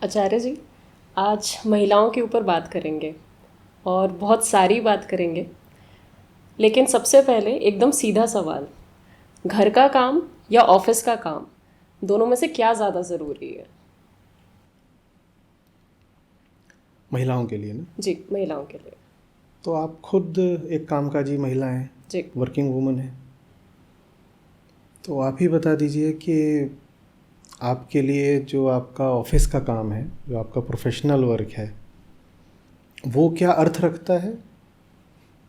आचार्य जी, आज महिलाओं के ऊपर बात करेंगे और बहुत सारी बात करेंगे। लेकिन सबसे पहले एकदम सीधा सवाल, घर का काम या ऑफिस का काम, दोनों में से क्या ज़्यादा ज़रूरी है? महिलाओं के लिए ना। जी, महिलाओं के लिए। तो आप खुद एक कामकाजी महिला हैं, जी। वर्किंग वूमन हैं, तो आप ही बता दीजिए कि आपके लिए जो आपका ऑफिस का काम है, जो आपका प्रोफेशनल वर्क है, वो क्या अर्थ रखता है,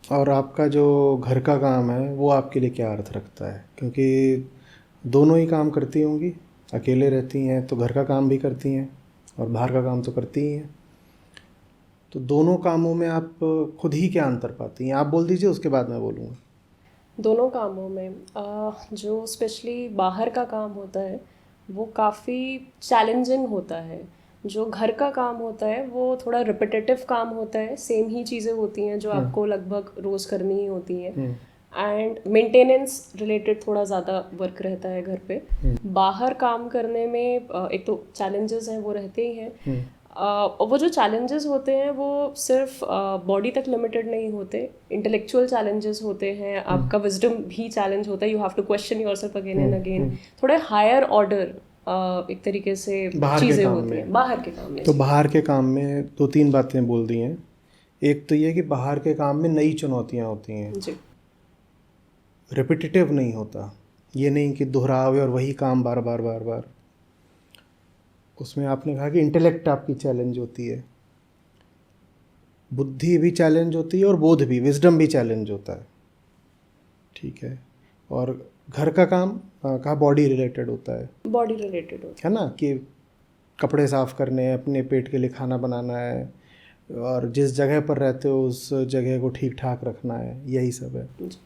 और आपका जो घर का काम है वो आपके लिए क्या अर्थ रखता है। क्योंकि दोनों ही काम करती होंगी, अकेले रहती हैं तो घर का काम भी करती हैं और बाहर का काम तो करती ही हैं। तो दोनों कामों में आप खुद ही क्या अंतर पाती हैं, आप बोल दीजिए, उसके बाद मैं बोलूँगा। दोनों कामों में जो स्पेशली बाहर का काम होता है वो काफ़ी चैलेंजिंग होता है। जो घर का काम होता है वो थोड़ा रिपीटेटिव काम होता है, सेम ही चीज़ें होती हैं जो आपको लगभग रोज़ करनी ही होती हैं। एंड मेंटेनेंस रिलेटेड थोड़ा ज़्यादा वर्क रहता है घर पे। बाहर काम करने में एक तो चैलेंजेस हैं वो रहते ही हैं। और वो जो चैलेंजेस होते हैं वो सिर्फ बॉडी तक लिमिटेड नहीं होते, इंटेलेक्चुअल चैलेंजेस होते हैं, आपका विजडम भी चैलेंज होता है, you have to question yourself again and again. थोड़े हायर ऑर्डर एक तरीके से बाहर के चीज़ें काम होती में हैं बाहर के काम में। तो बाहर के काम में दो तीन बातें बोल दी हैं। एक तो ये कि बाहर के काम में नई चुनौतियाँ होती हैं, जी। रिपीटेटिव नहीं होता, ये नहीं कि दोहरावे और वही काम बार बार बार बार। उसमें आपने कहा कि इंटेलेक्ट आपकी चैलेंज होती है, बुद्धि भी चैलेंज होती है और बोध भी, विजडम भी चैलेंज होता है। ठीक है। और घर का काम कहा बॉडी रिलेटेड होता है, बॉडी रिलेटेड होता है ना, कि कपड़े साफ़ करने हैं, अपने पेट के लिए खाना बनाना है, और जिस जगह पर रहते हो उस जगह को ठीक ठाक रखना है, यही सब है। है जी।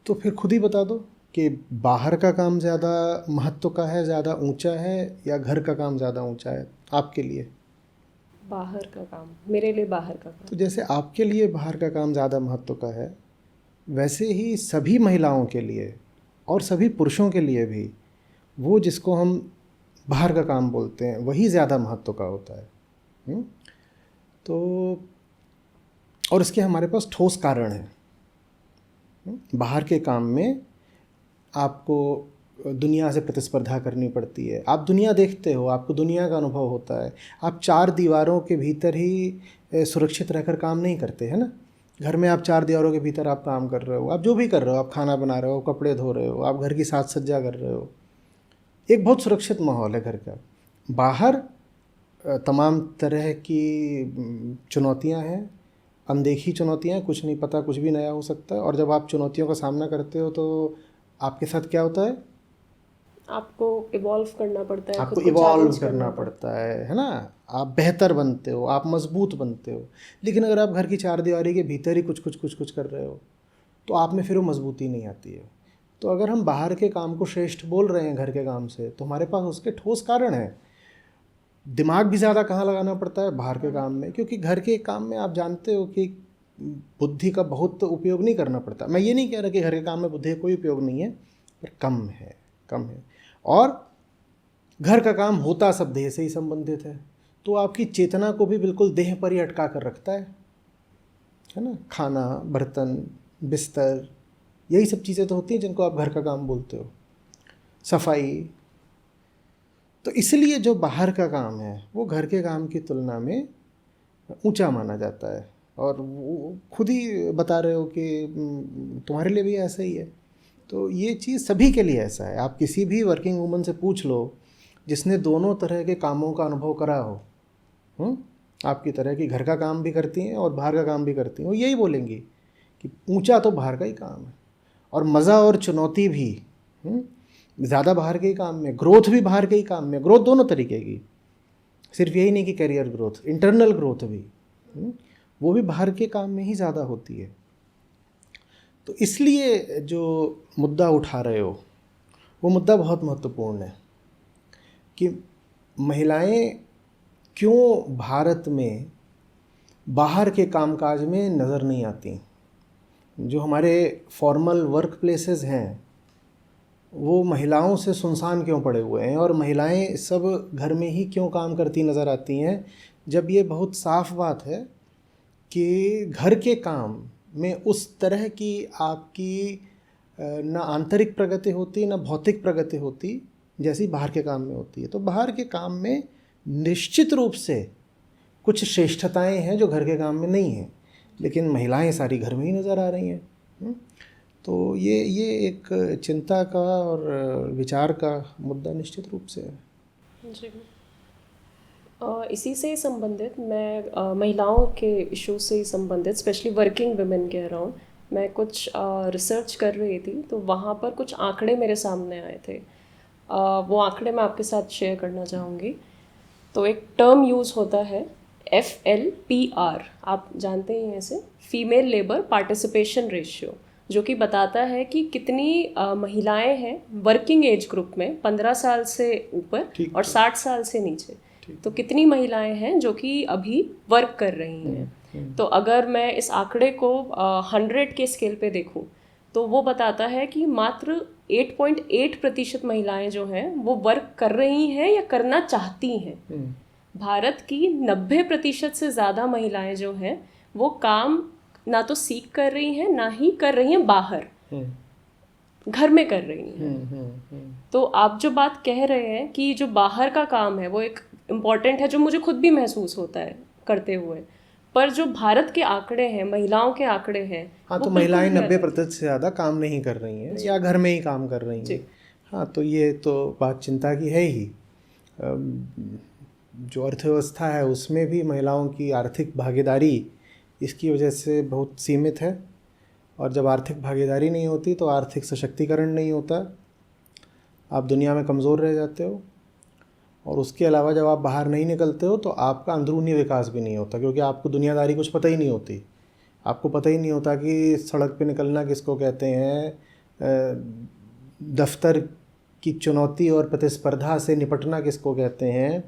तो फिर खुद ही बता दो कि बाहर का काम ज़्यादा महत्व का है, ज़्यादा ऊंचा है, या घर का काम ज़्यादा ऊंचा है आपके लिए। बाहर का काम, मेरे लिए बाहर का तो काम। जैसे आपके लिए बाहर का काम ज़्यादा महत्व का है, वैसे ही सभी महिलाओं के लिए और सभी पुरुषों के लिए भी वो जिसको हम बाहर का काम बोलते हैं वही ज़्यादा महत्व का होता है। तो और इसके हमारे पास ठोस कारण हैं। बाहर के काम में आपको दुनिया से प्रतिस्पर्धा करनी पड़ती है, आप दुनिया देखते हो, आपको दुनिया का अनुभव होता है। आप चार दीवारों के भीतर ही सुरक्षित रहकर काम नहीं करते, है ना। घर में आप चार दीवारों के भीतर आप काम कर रहे हो, आप जो भी कर रहे हो, आप खाना बना रहे हो, कपड़े धो रहे हो, आप घर की साज सज्जा कर रहे हो, एक बहुत सुरक्षित माहौल है घर का। बाहर तमाम तरह की चुनौतियां हैं, अनदेखी चुनौतियां, कुछ नहीं पता, कुछ भी नया हो सकता है। और जब आप चुनौतियों का सामना करते हो तो आपके साथ क्या होता है, आपको इवॉल्व करना पड़ता है, आपको खुद को इवॉल्व चैलेंज करना करना पड़ता है ना। आप बेहतर बनते हो, आप मजबूत बनते हो। लेकिन अगर आप घर की चारदीवारी के भीतर ही कुछ कुछ कुछ कुछ कर रहे हो तो आप में फिर वो मजबूती नहीं आती है। तो अगर हम बाहर के काम को श्रेष्ठ बोल रहे हैं घर के काम से, तो हमारे पास उसके ठोस कारण हैं। दिमाग भी ज़्यादा कहाँ लगाना पड़ता है बाहर के काम में, क्योंकि घर के काम में आप जानते हो कि बुद्धि का बहुत उपयोग नहीं करना पड़ता। मैं ये नहीं कह रहा कि घर के काम में बुद्धि का कोई उपयोग नहीं है, पर कम है, कम है। और घर का काम होता सब देह से ही संबंधित है, तो आपकी चेतना को भी बिल्कुल देह पर ही अटका कर रखता है ना। खाना, बर्तन, बिस्तर, यही सब चीज़ें तो होती हैं जिनको आप घर का काम बोलते हो, सफाई। तो इसलिए जो बाहर का काम है वो घर के काम की तुलना में ऊंचा माना जाता है। और वो खुद ही बता रहे हो कि तुम्हारे लिए भी ऐसा ही है। तो ये चीज़ सभी के लिए ऐसा है। आप किसी भी वर्किंग वूमन से पूछ लो जिसने दोनों तरह के कामों का अनुभव करा हो, आपकी तरह की घर का काम भी करती हैं और बाहर का काम भी करती हैं, वो यही बोलेंगी कि ऊंचा तो बाहर का ही काम है, और मज़ा और चुनौती भी ज़्यादा बाहर के ही काम में, ग्रोथ भी बाहर के ही काम में। ग्रोथ दोनों तरीके की, सिर्फ यही नहीं कि करियर ग्रोथ, इंटरनल ग्रोथ भी, वो भी बाहर के काम में ही ज़्यादा होती है। तो इसलिए जो मुद्दा उठा रहे हो वो मुद्दा बहुत महत्वपूर्ण है कि महिलाएं क्यों भारत में बाहर के कामकाज में नज़र नहीं आती। जो हमारे फॉर्मल वर्क प्लेसेस हैं वो महिलाओं से सुनसान क्यों पड़े हुए हैं और महिलाएं सब घर में ही क्यों काम करती नज़र आती हैं, जब ये बहुत साफ बात है कि घर के काम में उस तरह की आपकी ना आंतरिक प्रगति होती ना भौतिक प्रगति होती जैसी बाहर के काम में होती है। तो बाहर के काम में निश्चित रूप से कुछ श्रेष्ठताएं हैं जो घर के काम में नहीं हैं, लेकिन महिलाएं सारी घर में ही नज़र आ रही हैं। तो ये एक चिंता का और विचार का मुद्दा निश्चित रूप से है। जी। इसी से संबंधित मैं महिलाओं के इशू से ही संबंधित स्पेशली वर्किंग वुमेन के अराउंड मैं कुछ रिसर्च कर रही थी, तो वहाँ पर कुछ आंकड़े मेरे सामने आए थे। वो आंकड़े मैं आपके साथ शेयर करना चाहूँगी। तो एक टर्म यूज़ होता है FLPR, आप जानते ही हैं इसे, फीमेल लेबर पार्टिसिपेशन रेशियो, जो कि बताता है कि कितनी महिलाएं हैं वर्किंग एज ग्रुप में 15 साल से ऊपर और 60 साल से नीचे। तो कितनी महिलाएं हैं जो कि अभी वर्क कर रही हैं। तो अगर मैं इस आंकड़े को 100 के स्केल पे देखूं तो वो बताता है कि मात्र 8.8% महिलाएं जो हैं वो वर्क कर रही हैं या करना चाहती हैं। भारत की 90% से ज़्यादा महिलाएं जो हैं वो काम ना तो सीख कर रही हैं ना ही कर रही हैं बाहर, घर में कर रही हैं। तो आप जो बात कह रहे हैं कि जो बाहर का काम है वो एक इम्पॉर्टेंट है, जो मुझे खुद भी महसूस होता है करते हुए, पर जो भारत के आंकड़े हैं, महिलाओं के आंकड़े हैं, हाँ, तो महिलाएं 90% से ज़्यादा काम नहीं कर रही हैं या घर में ही काम कर रही हैं। हाँ, तो ये तो बात चिंता की है ही। जो अर्थव्यवस्था है उसमें भी महिलाओं की आर्थिक भागीदारी इसकी वजह से बहुत सीमित है, और जब आर्थिक भागीदारी नहीं होती तो आर्थिक सशक्तिकरण नहीं होता, आप दुनिया में कमज़ोर रह जाते हो। और उसके अलावा जब आप बाहर नहीं निकलते हो तो आपका अंदरूनी विकास भी नहीं होता, क्योंकि आपको दुनियादारी कुछ पता ही नहीं होती। आपको पता ही नहीं होता कि सड़क पे निकलना किसको कहते हैं, दफ्तर की चुनौती और प्रतिस्पर्धा से निपटना किसको कहते हैं,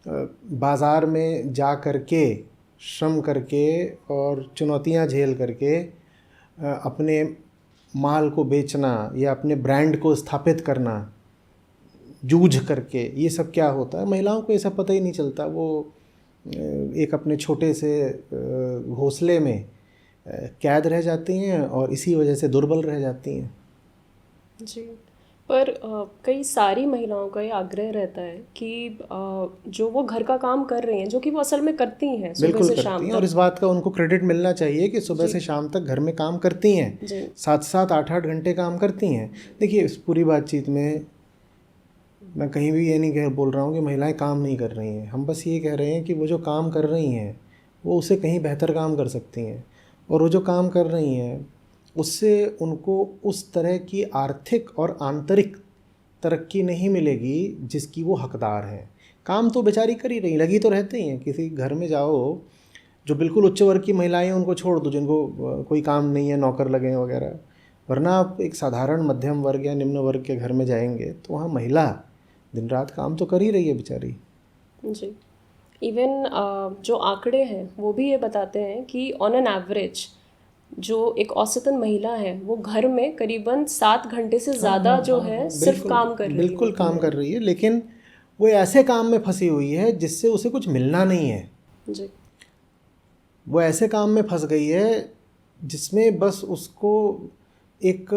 बाज़ार में जा कर के श्रम करके और चुनौतियां झेल करके अपने माल को बेचना या अपने ब्रांड को स्थापित करना, जूझ करके, ये सब क्या होता है। महिलाओं को ये सब पता ही नहीं चलता। वो एक अपने छोटे से घोंसले में कैद रह जाती हैं और इसी वजह से दुर्बल रह जाती हैं। जी, पर कई सारी महिलाओं का ये आग्रह रहता है कि जो वो घर का काम कर रही हैं, जो कि वो असल में करती हैं सुबह से शाम तक, और इस बात का उनको क्रेडिट मिलना चाहिए कि सुबह से शाम तक घर में काम करती हैं, 7-7 8-8 घंटे काम करती हैं। देखिए, इस पूरी बातचीत में मैं कहीं भी ये नहीं बोल रहा हूँ कि महिलाएं काम नहीं कर रही हैं। हम बस ये कह रहे हैं कि वो जो काम कर रही हैं वो उससे कहीं बेहतर काम कर सकती हैं, और वो जो काम कर रही हैं उससे उनको उस तरह की आर्थिक और आंतरिक तरक्की नहीं मिलेगी जिसकी वो हकदार हैं। काम तो बेचारी कर ही रही, लगी तो रहते ही हैं। किसी घर में जाओ, जो बिल्कुल उच्च वर्ग की महिलाएं हैं उनको छोड़ दो, जिनको कोई काम नहीं है, नौकर लगे हैं वगैरह, वरना आप एक साधारण मध्यम वर्ग या निम्न वर्ग के घर में जाएंगे तो वहाँ महिला दिन रात काम तो कर ही रही है बेचारी। जी, इवन जो आंकड़े हैं वो भी ये बताते हैं कि ऑन एन एवरेज जो एक औसतन महिला है वो घर में करीबन 7 घंटे से ज़्यादा जो है सिर्फ काम कर रही है। बिल्कुल काम कर रही है, लेकिन वो ऐसे काम में फंसी हुई है जिससे उसे कुछ मिलना नहीं है। जी, वो ऐसे काम में फंस गई है जिसमें बस उसको एक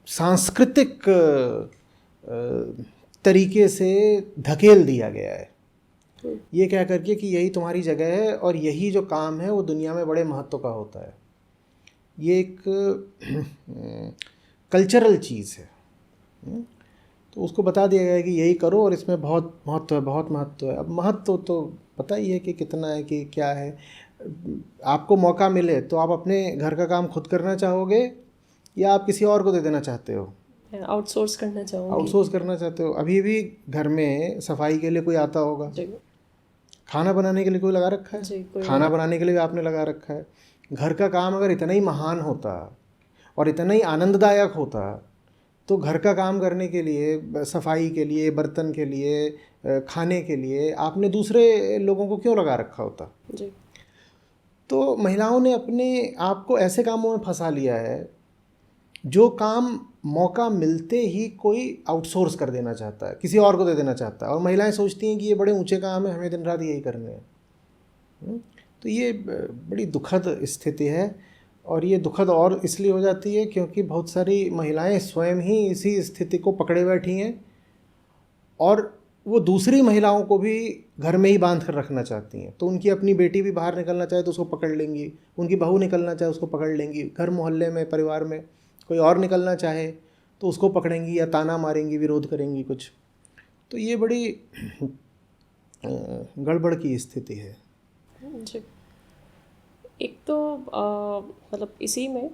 सांस्कृतिक तरीके से धकेल दिया गया है, ये कह करके कि यही तुम्हारी जगह है और यही जो काम है वो दुनिया में बड़े महत्व का होता है। ये एक कल्चरल चीज़ है। तो उसको बता दिया गया है कि यही करो और इसमें बहुत महत्व है, बहुत महत्व है। अब महत्व तो पता ही है कि कितना है, कि क्या है। आपको मौका मिले तो आप अपने घर का काम खुद करना चाहोगे या आप किसी और को दे देना चाहते हो? आउटसोर्स करना चाहोगे? आउटसोर्स करना चाहते हो। अभी भी घर में सफाई के लिए कोई आता होगा, खाना बनाने के लिए कोई लगा रखा है, खाना बनाने के लिए भी आपने लगा रखा है। घर का काम अगर इतना ही महान होता और इतना ही आनंददायक होता तो घर का काम करने के लिए, सफाई के लिए, बर्तन के लिए, खाने के लिए आपने दूसरे लोगों को क्यों लगा रखा होता? जी। तो महिलाओं ने अपने आप को ऐसे कामों में फंसा लिया है जो काम मौका मिलते ही कोई आउटसोर्स कर देना चाहता है, किसी और को दे देना चाहता है, और महिलाएं सोचती हैं कि ये बड़े ऊंचे काम है, हमें दिन रात यही करने हैं। तो ये बड़ी दुखद स्थिति है, और ये दुखद और इसलिए हो जाती है क्योंकि बहुत सारी महिलाएं स्वयं ही इसी स्थिति को पकड़े बैठी हैं, और वो दूसरी महिलाओं को भी घर में ही बांध कर रखना चाहती हैं। तो उनकी अपनी बेटी भी बाहर निकलना चाहे तो उसको पकड़ लेंगी, उनकी बहू निकलना चाहे उसको पकड़ लेंगी, घर मोहल्ले में परिवार में कोई और निकलना चाहे तो उसको पकड़ेंगी या ताना मारेंगी, विरोध करेंगी कुछ। तो ये बड़ी गड़बड़ की स्थिति है जी। एक तो मतलब इसी में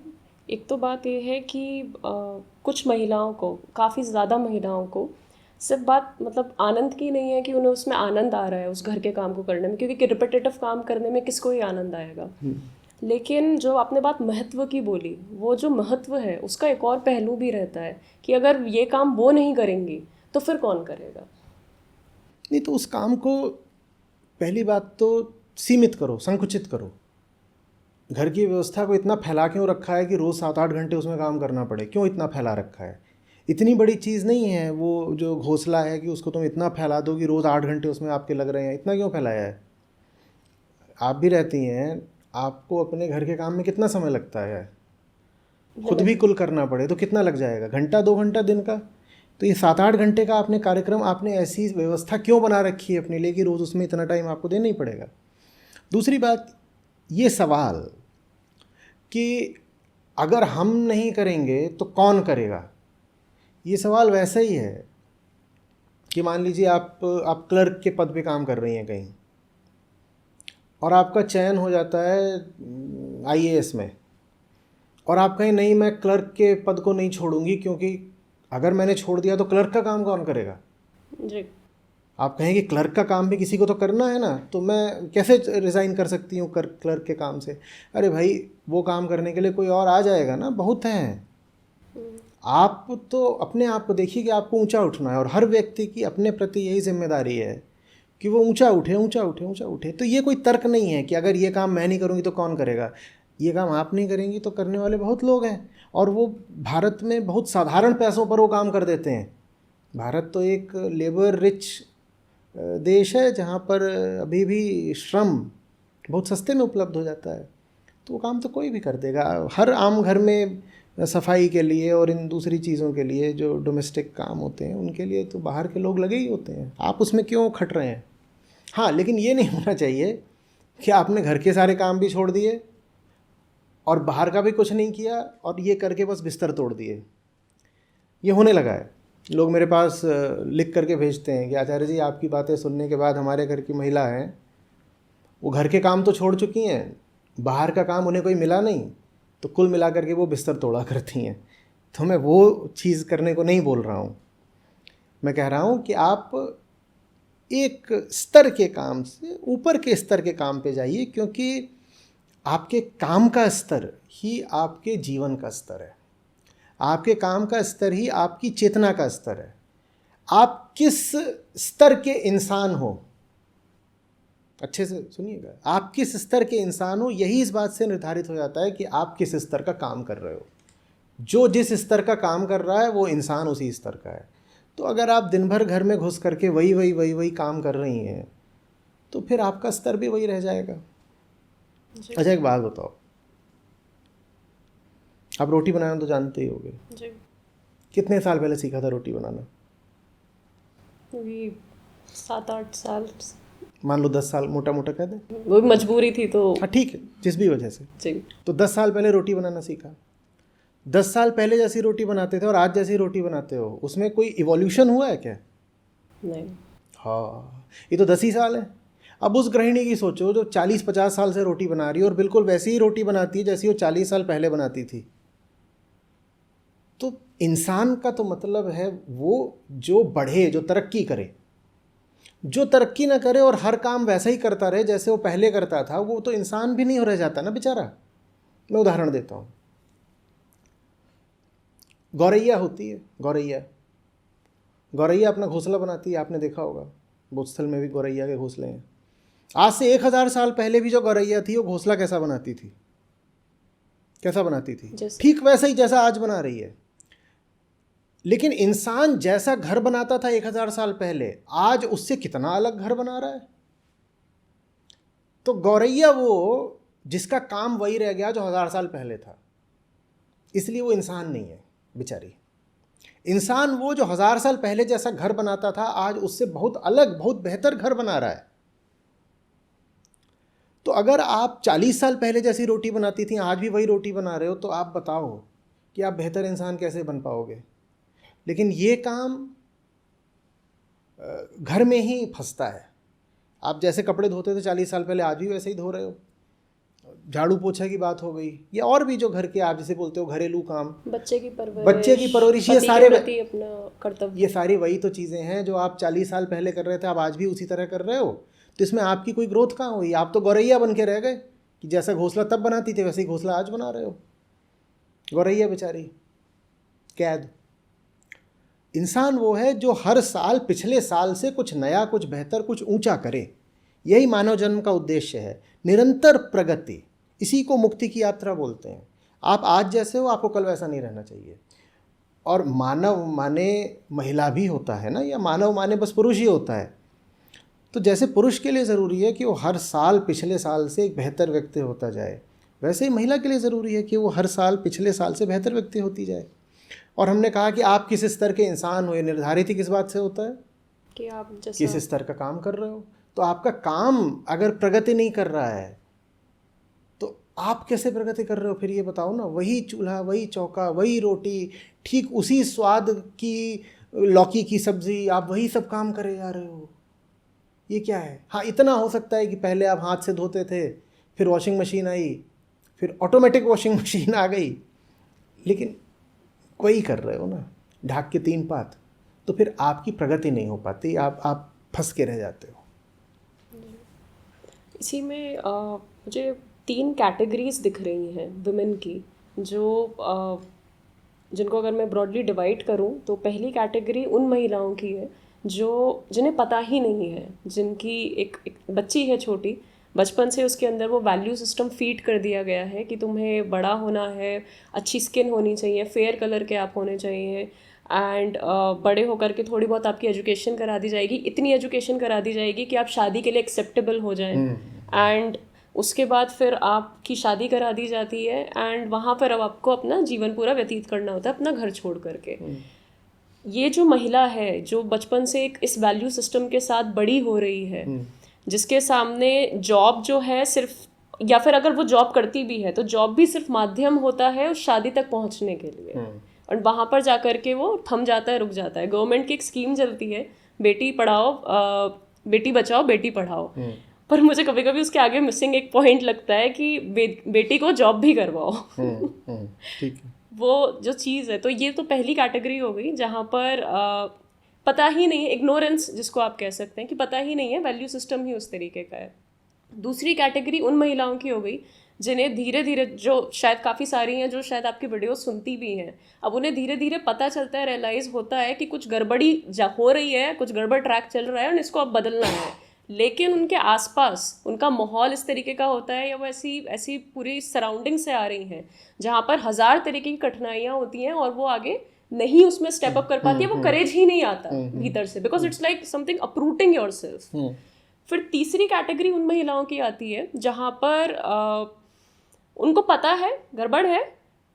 एक तो बात ये है कि कुछ महिलाओं को, काफ़ी ज़्यादा महिलाओं को सिर्फ बात मतलब आनंद की नहीं है कि उन्हें उसमें आनंद आ रहा है उस घर के काम को करने में, क्योंकि रिपीटेटिव काम करने में किसको ही आनंद आएगा। लेकिन जो आपने बात महत्व की बोली, वो जो महत्व है उसका एक और पहलू भी रहता है कि अगर ये काम वो नहीं करेंगी तो फिर कौन करेगा। नहीं तो उस काम को पहली बात तो सीमित करो, संकुचित करो। घर की व्यवस्था को इतना फैला क्यों रखा है कि रोज़ 7-8 घंटे उसमें काम करना पड़े? क्यों इतना फैला रखा है? इतनी बड़ी चीज़ नहीं है वो जो घोंसला है कि उसको तुम इतना फैला दो कि रोज़ 8 घंटे उसमें आपके लग रहे हैं। इतना क्यों फैलाया है? आप भी रहती हैं, आपको अपने घर के काम में कितना समय लगता है? खुद भी कुल करना पड़े तो कितना लग जाएगा? घंटा 2 घंटा दिन का? तो ये 7-8 घंटे का आपने कार्यक्रम, आपने ऐसी व्यवस्था क्यों बना रखी है अपने लिए कि रोज़ उसमें इतना टाइम आपको देना ही पड़ेगा? दूसरी बात, ये सवाल कि अगर हम नहीं करेंगे तो कौन करेगा, ये सवाल वैसा ही है कि मान लीजिए आप क्लर्क के पद पे काम कर रही हैं कहीं, और आपका चयन हो जाता है आईएएस में, और आप कहें नहीं मैं क्लर्क के पद को नहीं छोड़ूंगी क्योंकि अगर मैंने छोड़ दिया तो क्लर्क का काम कौन करेगा? जी। आप कहें कि क्लर्क का काम भी किसी को तो करना है ना, तो मैं कैसे रिज़ाइन कर सकती हूँ क्लर्क के काम से? अरे भाई, वो काम करने के लिए कोई और आ जाएगा ना, बहुत हैं। आप तो अपने आप को देखिए कि आपको ऊंचा उठना है, और हर व्यक्ति की अपने प्रति यही जिम्मेदारी है कि वो ऊंचा उठे, ऊंचा उठे, ऊंचा उठे। तो ये कोई तर्क नहीं है कि अगर ये काम मैं नहीं करूँगी तो कौन करेगा। ये काम आप नहीं करेंगी तो करने वाले बहुत लोग हैं, और वो भारत में बहुत साधारण पैसों पर वो काम कर देते हैं। भारत तो एक लेबर रिच देश है जहाँ पर अभी भी श्रम बहुत सस्ते में उपलब्ध हो जाता है, तो वो काम तो कोई भी कर देगा। हर आम घर में सफाई के लिए और इन दूसरी चीज़ों के लिए जो डोमेस्टिक काम होते हैं उनके लिए तो बाहर के लोग लगे ही होते हैं। आप उसमें क्यों खट रहे हैं? हाँ, लेकिन ये नहीं होना चाहिए कि आपने घर के सारे काम भी छोड़ दिए और बाहर का भी कुछ नहीं किया और ये करके बस बिस्तर तोड़ दिए। ये होने लगा है। लोग मेरे पास लिख करके भेजते हैं कि आचार्य जी, आपकी बातें सुनने के बाद हमारे घर की महिला हैं, वो घर के काम तो छोड़ चुकी हैं, बाहर का काम उन्हें कोई मिला नहीं, तो कुल मिला करके वो बिस्तर तोड़ा करती हैं। तो मैं वो चीज़ करने को नहीं बोल रहा हूँ। मैं कह रहा हूँ कि आप एक स्तर के काम से ऊपर के स्तर के काम पे जाइए, क्योंकि आपके काम का स्तर ही आपके जीवन का स्तर है। आपके काम का स्तर ही आपकी चेतना का स्तर है। आप किस स्तर के इंसान हो, अच्छे से सुनिएगा, आप किस स्तर के इंसान हो, यही इस बात से निर्धारित हो जाता है कि आप किस स्तर का काम कर रहे हो। जो जिस स्तर का काम कर रहा है वो इंसान उसी स्तर का है। तो अगर आप दिन भर घर में घुस करके वही काम कर रही हैं तो फिर आपका स्तर भी वही रह जाएगा। अच्छा, एक बात बताओ, आप रोटी बनाना तो जानते ही होगे जी। कितने साल पहले सीखा था रोटी बनाना? अभी 7-8 साल, मान लो 10 साल, मोटा मोटा कह दें। वो भी मजबूरी थी तो। हाँ ठीक है, जिस भी वजह से। जी। तो 10 साल पहले रोटी बनाना सीखा। 10 साल पहले जैसी रोटी बनाते थे और आज जैसी रोटी बनाते हो, उसमें कोई इवोल्यूशन हुआ है क्या? नहीं। हाँ, ये तो 10 ही साल है। अब उस गृहिणी की सोचो जो 40-50 साल से रोटी बना रही है और बिल्कुल वैसी ही रोटी बनाती है जैसी वो 40 साल पहले बनाती थी। तो इंसान का तो मतलब है वो जो बढ़े, जो तरक्की करे। जो तरक्की ना करे और हर काम वैसा ही करता रहे जैसे वो पहले करता था, वो तो इंसान भी नहीं हो रह जाता ना बेचारा। मैं उदाहरण देता हूँ। गौरैया होती है, गौरैया अपना घोंसला बनाती है, आपने देखा होगा। भोजस्थल में भी गौरैया के घोंसले हैं। आज से 1000 साल पहले भी जो गौरैया थी वो घोंसला कैसा बनाती थी? कैसा बनाती थी? जैसे ठीक वैसा ही जैसा आज बना रही है। लेकिन इंसान जैसा घर बनाता था 1000 साल पहले, आज उससे कितना अलग घर बना रहा है। तो गौरैया वो जिसका काम वही रह गया जो 1000 साल पहले था, इसलिए वो इंसान नहीं है बेचारी। इंसान वो जो 1000 साल पहले जैसा घर बनाता था, आज उससे बहुत अलग, बहुत बेहतर घर बना रहा है। तो अगर आप 40 साल पहले जैसी रोटी बनाती थी, आज भी वही रोटी बना रहे हो, तो आप बताओ कि आप बेहतर इंसान कैसे बन पाओगे। लेकिन ये काम घर में ही फंसता है। आप जैसे कपड़े धोते थे 40 साल पहले, आज भी वैसे ही धो रहे हो। झाड़ू पोछा की बात हो गई, या और भी जो घर के आप जिसे बोलते हो घरेलू काम, बच्चे की परवरिश, ये सारे अपना कर्तव्य, ये सारी वही तो चीज़ें हैं जो आप 40 साल पहले कर रहे थे, आप आज भी उसी तरह कर रहे हो। तो इसमें आपकी कोई ग्रोथ कहाँ हुई? आप तो गौरैया बन के रह गए कि जैसा घोंसला तब बनाती थी वैसे ही घोंसला आज बना रहे हो। गौरैया बेचारी कैद। इंसान वो है जो हर साल पिछले साल से कुछ नया, कुछ बेहतर, कुछ ऊंचा करे। यही मानव जन्म का उद्देश्य है, निरंतर प्रगति। इसी को मुक्ति की यात्रा बोलते हैं। आप आज जैसे हो, आपको कल वैसा नहीं रहना चाहिए। और मानव माने महिला भी होता है ना, या मानव माने बस पुरुष ही होता है? तो जैसे पुरुष के लिए ज़रूरी है कि वो हर साल पिछले साल से एक बेहतर व्यक्ति होता जाए, वैसे ही महिला के लिए ज़रूरी है कि वो हर साल पिछले साल से बेहतर व्यक्ति होती जाए। और हमने कहा कि आप किस स्तर के इंसान हो, ये निर्धारित ही किस बात से होता है कि आप किस स्तर का काम कर रहे हो। तो आपका काम अगर प्रगति नहीं कर रहा है तो आप कैसे प्रगति कर रहे हो फिर? ये बताओ ना। वही चूल्हा, वही चौका, वही रोटी, ठीक उसी स्वाद की लौकी की सब्ज़ी, आप वही सब काम करे जा रहे हो। ये क्या है? हाँ, इतना हो सकता है कि पहले आप हाथ से धोते थे, फिर वॉशिंग मशीन आई, फिर ऑटोमेटिक वॉशिंग मशीन आ गई, लेकिन वही कर रहे हो ना, ढाक के 3 पात। तो फिर आपकी प्रगति नहीं हो पाती, आप फंस के रह जाते हो। इसी में मुझे 3 कैटेगरीज दिख रही हैं वुमेन की, जो जिनको अगर मैं ब्रॉडली डिवाइड करूं तो पहली कैटेगरी उन महिलाओं की है जिन्हें पता ही नहीं है, जिनकी एक बच्ची है छोटी, बचपन से उसके अंदर वो वैल्यू सिस्टम फीड कर दिया गया है कि तुम्हें बड़ा होना है, अच्छी स्किन होनी चाहिए, फेयर कलर के आप होने चाहिए, एंड बड़े होकर के थोड़ी बहुत आपकी एजुकेशन करा दी जाएगी, इतनी एजुकेशन करा दी जाएगी कि आप शादी के लिए एक्सेप्टेबल हो जाएं, एंड उसके बाद फिर आपकी शादी करा दी जाती है, एंड वहाँ पर अब आपको अपना जीवन पूरा व्यतीत करना होता है अपना घर छोड़ करके। ये जो महिला है जो बचपन से एक इस वैल्यू सिस्टम के साथ बड़ी हो रही है, जिसके सामने जॉब जो है सिर्फ, या फिर अगर वो जॉब करती भी है तो जॉब भी सिर्फ माध्यम होता है उस शादी तक पहुंचने के लिए, और वहाँ पर जा कर के वो थम जाता है, रुक जाता है। गवर्नमेंट की एक स्कीम चलती है, बेटी पढ़ाओ, बेटी बचाओ बेटी पढ़ाओ, पर मुझे कभी कभी उसके आगे मिसिंग एक पॉइंट लगता है कि बेटी को जॉब भी करवाओ। ठीक है। वो जो चीज़ है, तो ये तो पहली कैटेगरी हो गई जहाँ पर पता ही नहीं है, इग्नोरेंस जिसको आप कह सकते हैं कि पता ही नहीं है, वैल्यू सिस्टम ही उस तरीके का है। दूसरी कैटेगरी उन महिलाओं की हो गई जिन्हें धीरे धीरे, जो शायद काफ़ी सारी हैं जो शायद आपकी वीडियो सुनती भी हैं, अब उन्हें धीरे धीरे पता चलता है, रियलाइज़ होता है कि कुछ गड़बड़ी हो रही है, कुछ गड़बड़ ट्रैक चल रहा है और इसको अब बदलना है। लेकिन उनके आसपास उनका माहौल इस तरीके का होता है, या वो ऐसी ऐसी पूरी सराउंडिंग से आ रही हैं जहाँ पर 1000 तरीके की कठिनाइयाँ होती हैं और वो आगे नहीं उसमें स्टेप अप कर पाती है, वो करेज ही नहीं आता भीतर से, because it's like something uprooting yourself. फिर तीसरी कैटेगरी उन महिलाओं की आती है जहाँ पर उनको पता है गड़बड़ है,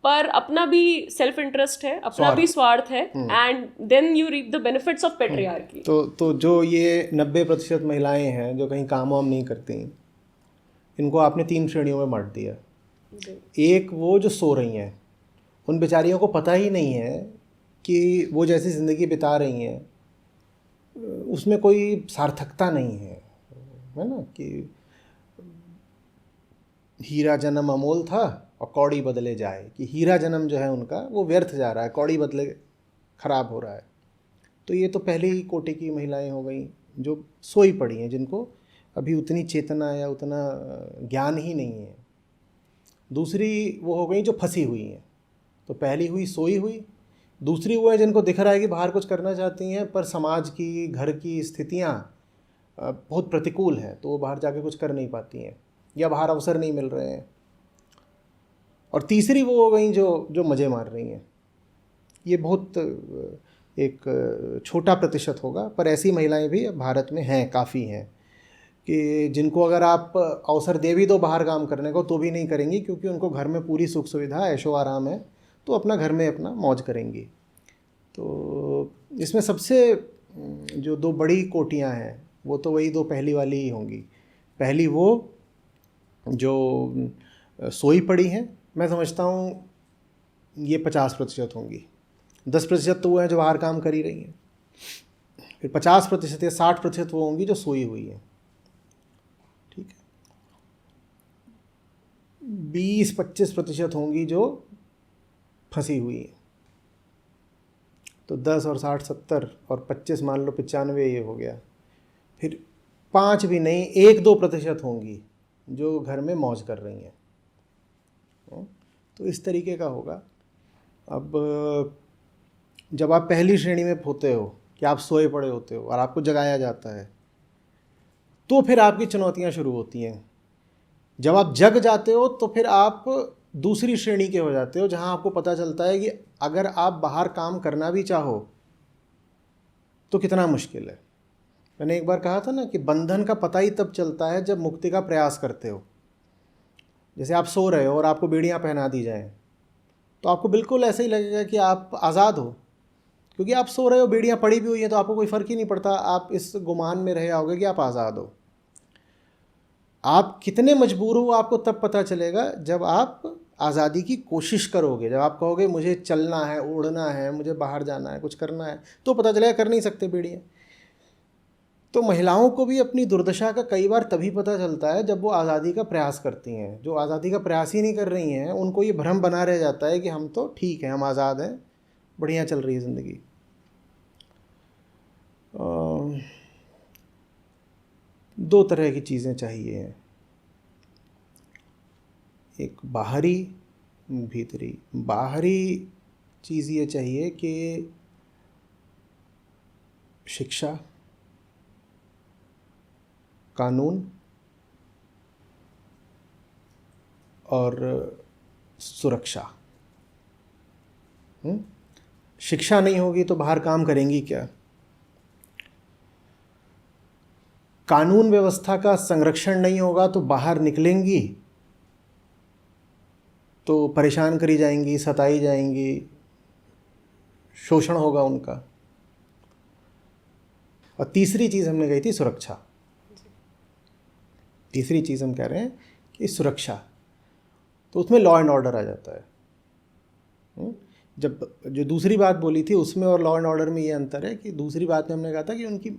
पर अपना भी सेल्फ इंटरेस्ट है, अपना भी स्वार्थ है, and then you reap the benefits of patriarchy. तो जो ये 90% महिलाएं हैं जो कहीं काम वाम नहीं करती, इनको आपने 3 श्रेणियों में बांट दिया। एक वो जो सो रही हैं, उन बेचारियों को पता ही नहीं है कि वो जैसी ज़िंदगी बिता रही हैं उसमें कोई सार्थकता नहीं है ना, कि हीरा जन्म अमोल था और कौड़ी बदले जाए, कि हीरा जन्म जो है उनका वो व्यर्थ जा रहा है, कौड़ी बदले ख़राब हो रहा है। तो ये तो पहले ही कोटि की महिलाएं हो गई जो सोई पड़ी हैं, जिनको अभी उतनी चेतना या उतना ज्ञान ही नहीं है। दूसरी वो हो गई जो फंसी हुई हैं। तो पहली हुई सोई हुई, दूसरी वो है जिनको दिख रहा है कि बाहर कुछ करना चाहती हैं, पर समाज की, घर की स्थितियाँ बहुत प्रतिकूल हैं, तो वो बाहर जाके कुछ कर नहीं पाती हैं या बाहर अवसर नहीं मिल रहे हैं। और तीसरी वो हो गई जो जो मज़े मार रही हैं। ये बहुत एक छोटा प्रतिशत होगा, पर ऐसी महिलाएं भी भारत में हैं, काफ़ी हैं, कि जिनको अगर आप अवसर दे भी दो बाहर काम करने को तो भी नहीं करेंगी, क्योंकि उनको घर में पूरी सुख सुविधा ऐशो आराम है, तो अपना घर में अपना मौज करेंगी। तो इसमें सबसे जो दो बड़ी कोटियां हैं वो तो वही दो पहली वाली ही होंगी। पहली वो जो सोई पड़ी हैं, मैं समझता हूँ ये 50% होंगी। 10% तो वो हैं जो बाहर काम कर ही रही हैं, फिर 50% या 60% वो होंगी जो सोई हुई हैं। ठीक है, 20-25% होंगी जो फंसी हुई हैं। तो 10 और 60 70 और 25 मान लो 95, ये हो गया। फिर 5 भी नहीं, 1-2% होंगी जो घर में मौज कर रही हैं। तो इस तरीके का होगा। अब जब आप पहली श्रेणी में होते हो कि आप सोए पड़े होते हो और आपको जगाया जाता है, तो फिर आपकी चुनौतियां शुरू होती हैं। जब आप जग जाते हो तो फिर आप दूसरी श्रेणी के हो जाते हो, जहां आपको पता चलता है कि अगर आप बाहर काम करना भी चाहो तो कितना मुश्किल है। मैंने एक बार कहा था ना कि बंधन का पता ही तब चलता है जब मुक्ति का प्रयास करते हो। जैसे आप सो रहे हो और आपको बेड़ियां पहना दी जाएं, तो आपको बिल्कुल ऐसे ही लगेगा कि आप आज़ाद हो, क्योंकि आप सो रहे हो, बेड़ियां पड़ी भी हुई हैं, तो आपको कोई फ़र्क ही नहीं पड़ता। आप इस गुमान में रहे आओगे कि आप आज़ाद हो। आप कितने मजबूर हो आपको तब पता चलेगा जब आप आज़ादी की कोशिश करोगे। जब आप कहोगे मुझे चलना है, उड़ना है, मुझे बाहर जाना है, कुछ करना है, तो पता चलेगा कर नहीं सकते बेड़ियाँ। तो महिलाओं को भी अपनी दुर्दशा का कई बार तभी पता चलता है जब वो आज़ादी का प्रयास करती हैं। जो आज़ादी का प्रयास ही नहीं कर रही हैं, उनको ये भ्रम बना रह जाता है कि हम तो ठीक हैं, हम आज़ाद हैं, बढ़िया चल रही है ज़िंदगी। दो तरह की चीज़ें चाहिए, एक बाहरी, भीतरी। बाहरी चीज़ ये चाहिए कि शिक्षा, कानून और सुरक्षा। शिक्षा नहीं होगी तो बाहर काम करेंगी क्या? कानून व्यवस्था का संरक्षण नहीं होगा तो बाहर निकलेंगी तो परेशान करी जाएंगी, सताई जाएंगी, शोषण होगा उनका। और तीसरी चीज़ हमने कही थी सुरक्षा। तीसरी चीज़ हम कह रहे हैं कि सुरक्षा, तो उसमें लॉ एंड ऑर्डर आ जाता है। जब जो दूसरी बात बोली थी उसमें और लॉ एंड ऑर्डर में ये अंतर है कि दूसरी बात में हमने कहा था कि उनकी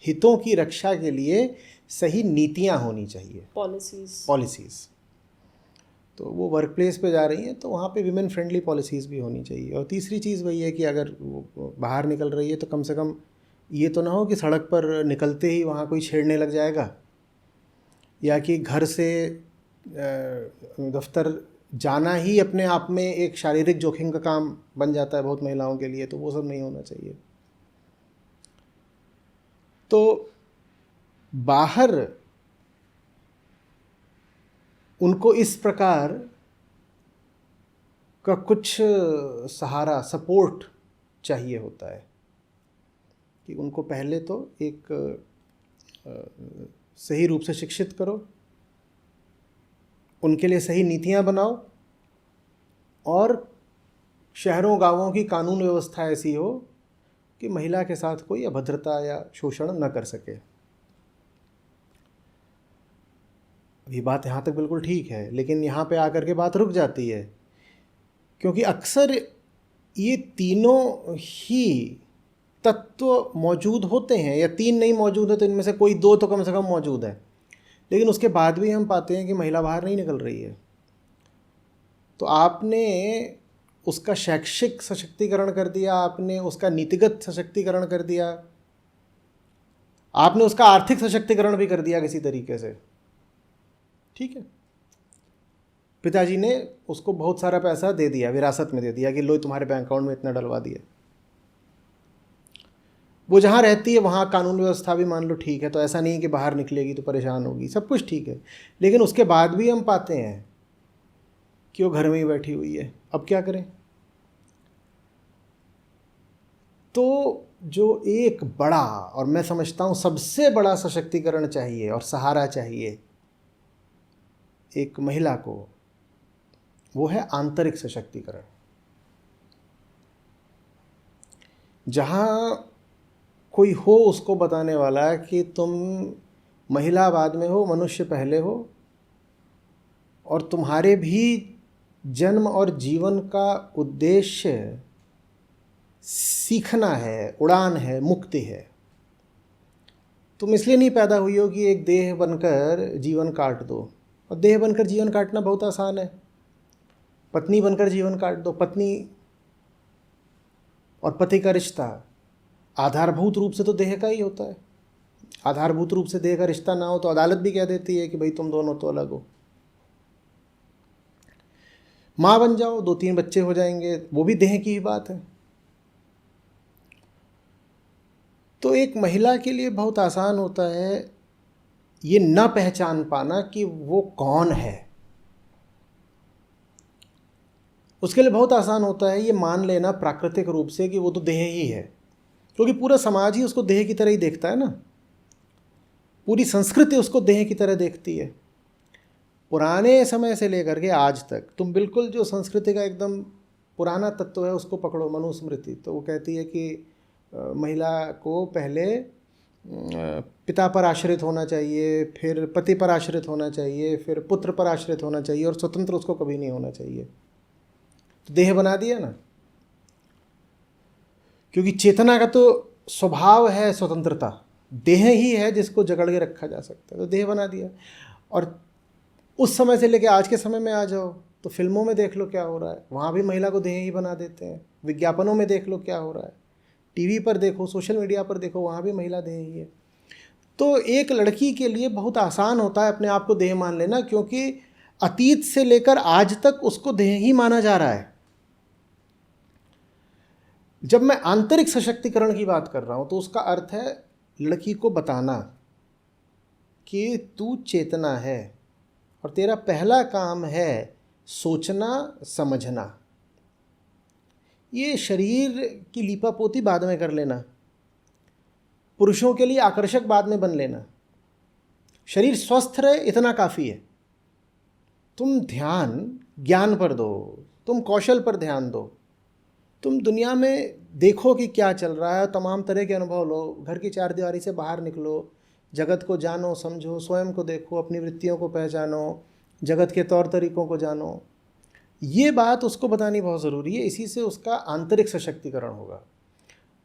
हितों की रक्षा के लिए सही नीतियां होनी चाहिए, पॉलिसीज़। तो वो वर्क प्लेस पे जा रही हैं तो वहाँ पे विमेन फ्रेंडली पॉलिसीज़ भी होनी चाहिए। और तीसरी चीज़ वही है कि अगर वो बाहर निकल रही है तो कम से कम ये तो ना हो कि सड़क पर निकलते ही वहाँ कोई छेड़ने लग जाएगा, या कि घर से दफ्तर जाना ही अपने आप में एक शारीरिक जोखिम का काम बन जाता है बहुत महिलाओं के लिए। तो वो सब नहीं होना चाहिए। तो बाहर उनको इस प्रकार का कुछ सहारा, सपोर्ट चाहिए होता है कि उनको पहले तो एक सही रूप से शिक्षित करो, उनके लिए सही नीतियां बनाओ, और शहरों गांवों की कानून व्यवस्था ऐसी हो कि महिला के साथ कोई अभद्रता या शोषण न कर सके। ये बात यहाँ तक बिल्कुल ठीक है, लेकिन यहाँ पे आकर के बात रुक जाती है, क्योंकि अक्सर ये तीनों ही तत्व मौजूद होते हैं, या तीन नहीं मौजूद है तो इनमें से कोई दो तो कम से कम मौजूद है, लेकिन उसके बाद भी हम पाते हैं कि महिला बाहर नहीं निकल रही है। तो आपने उसका शैक्षिक सशक्तिकरण कर दिया, आपने उसका नीतिगत सशक्तिकरण कर दिया, आपने उसका आर्थिक सशक्तिकरण भी कर दिया किसी तरीके से। ठीक है, पिताजी ने उसको बहुत सारा पैसा दे दिया, विरासत में दे दिया कि लो तुम्हारे बैंक अकाउंट में इतना डलवा दिया। वो जहाँ रहती है वहाँ कानून व्यवस्था भी मान लो ठीक है, तो ऐसा नहीं कि बाहर निकलेगी तो परेशान होगी, सब कुछ ठीक है, लेकिन उसके बाद भी हम पाते हैं कि वो घर में ही बैठी हुई है, अब क्या करें। तो जो एक बड़ा, और मैं समझता हूँ सबसे बड़ा सशक्तिकरण चाहिए और सहारा चाहिए एक महिला को, वो है आंतरिक सशक्तिकरण। जहाँ कोई हो उसको बताने वाला कि तुम महिला बाद में हो, मनुष्य पहले हो, और तुम्हारे भी जन्म और जीवन का उद्देश्य सीखना है, उड़ान है, मुक्ति है। तुम इसलिए नहीं पैदा हुई हो कि एक देह बनकर जीवन काट दो, और देह बनकर जीवन काटना बहुत आसान है। पत्नी बनकर जीवन काट दो। पत्नी और पति का रिश्ता आधारभूत रूप से तो देह का ही होता है। आधारभूत रूप से देह का रिश्ता ना हो तो अदालत भी कह देती है कि भाई तुम दोनों तो अलग हो। माँ बन जाओ, 2-3 बच्चे हो जाएंगे, वो भी देह की ही बात है। तो एक महिला के लिए बहुत आसान होता है ये न पहचान पाना कि वो कौन है। उसके लिए बहुत आसान होता है ये मान लेना प्राकृतिक रूप से कि वो तो देह ही है, क्योंकि पूरा समाज ही उसको देह की तरह ही देखता है ना। पूरी संस्कृति उसको देह की तरह देखती है। पुराने समय से लेकर के आज तक तुम बिल्कुल जो संस्कृति का एकदम पुराना तत्व है उसको पकड़ो, मनुस्मृति, तो वो कहती है कि महिला को पहले पिता पर आश्रित होना चाहिए, फिर पति पर आश्रित होना चाहिए, फिर पुत्र पर आश्रित होना चाहिए, और स्वतंत्र उसको कभी नहीं होना चाहिए। तो देह बना दिया ना, क्योंकि चेतना का तो स्वभाव है स्वतंत्रता, देह ही है जिसको जकड़ के रखा जा सकता है, तो देह बना दिया। और उस समय से लेके आज के समय में आ जाओ तो फिल्मों में देख लो क्या हो रहा है, वहाँ भी महिला को देह ही बना देते हैं। विज्ञापनों में देख लो क्या हो रहा है, टीवी पर देखो, सोशल मीडिया पर देखो, वहाँ भी महिला देह ही है। तो एक लड़की के लिए बहुत आसान होता है अपने आप को देह मान लेना, क्योंकि अतीत से लेकर आज तक उसको देह ही माना जा रहा है। जब मैं आंतरिक सशक्तिकरण की बात कर रहा हूँ तो उसका अर्थ है लड़की को बताना कि तू चेतना है और तेरा पहला काम है सोचना, समझना। ये शरीर की लीपापोती बाद में कर लेना, पुरुषों के लिए आकर्षक बाद में बन लेना। शरीर स्वस्थ रहे इतना काफ़ी है। तुम ध्यान ज्ञान पर दो, तुम कौशल पर ध्यान दो, तुम दुनिया में देखो कि क्या चल रहा है, तमाम तरह के अनुभव लो, घर की चारदीवारी से बाहर निकलो, जगत को जानो, समझो, स्वयं को देखो, अपनी वृत्तियों को पहचानो, जगत के तौर तरीकों को जानो। ये बात उसको बतानी बहुत ज़रूरी है, इसी से उसका आंतरिक सशक्तिकरण होगा।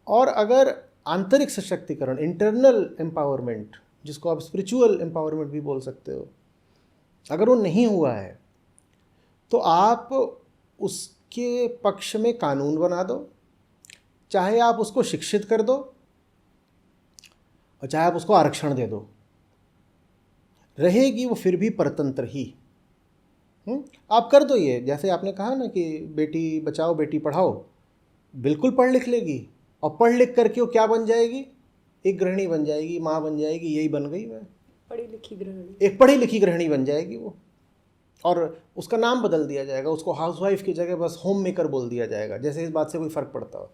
और अगर आंतरिक सशक्तिकरण, इंटरनल एम्पावरमेंट, जिसको आप स्पिरिचुअल एम्पावरमेंट भी बोल सकते हो, अगर वो नहीं हुआ है तो आप उसके पक्ष में कानून बना दो, चाहे आप उसको शिक्षित कर दो और चाहे आप उसको आरक्षण दे दो, रहेगी वो फिर भी परतंत्र ही। आप कर दो ये, जैसे आपने कहा ना कि बेटी बचाओ बेटी पढ़ाओ, बिल्कुल पढ़ लिख लेगी, और पढ़ लिख करके वो क्या बन जाएगी, एक गृहिणी बन जाएगी, माँ बन जाएगी। यही बन गई मैं, पढ़ी लिखी गृहिणी, एक पढ़ी लिखी गृहिणी बन जाएगी वो। और उसका नाम बदल दिया जाएगा, उसको हाउसवाइफ की जगह बस होम मेकर बोल दिया जाएगा, जैसे इस बात से कोई फ़र्क पड़ता हो।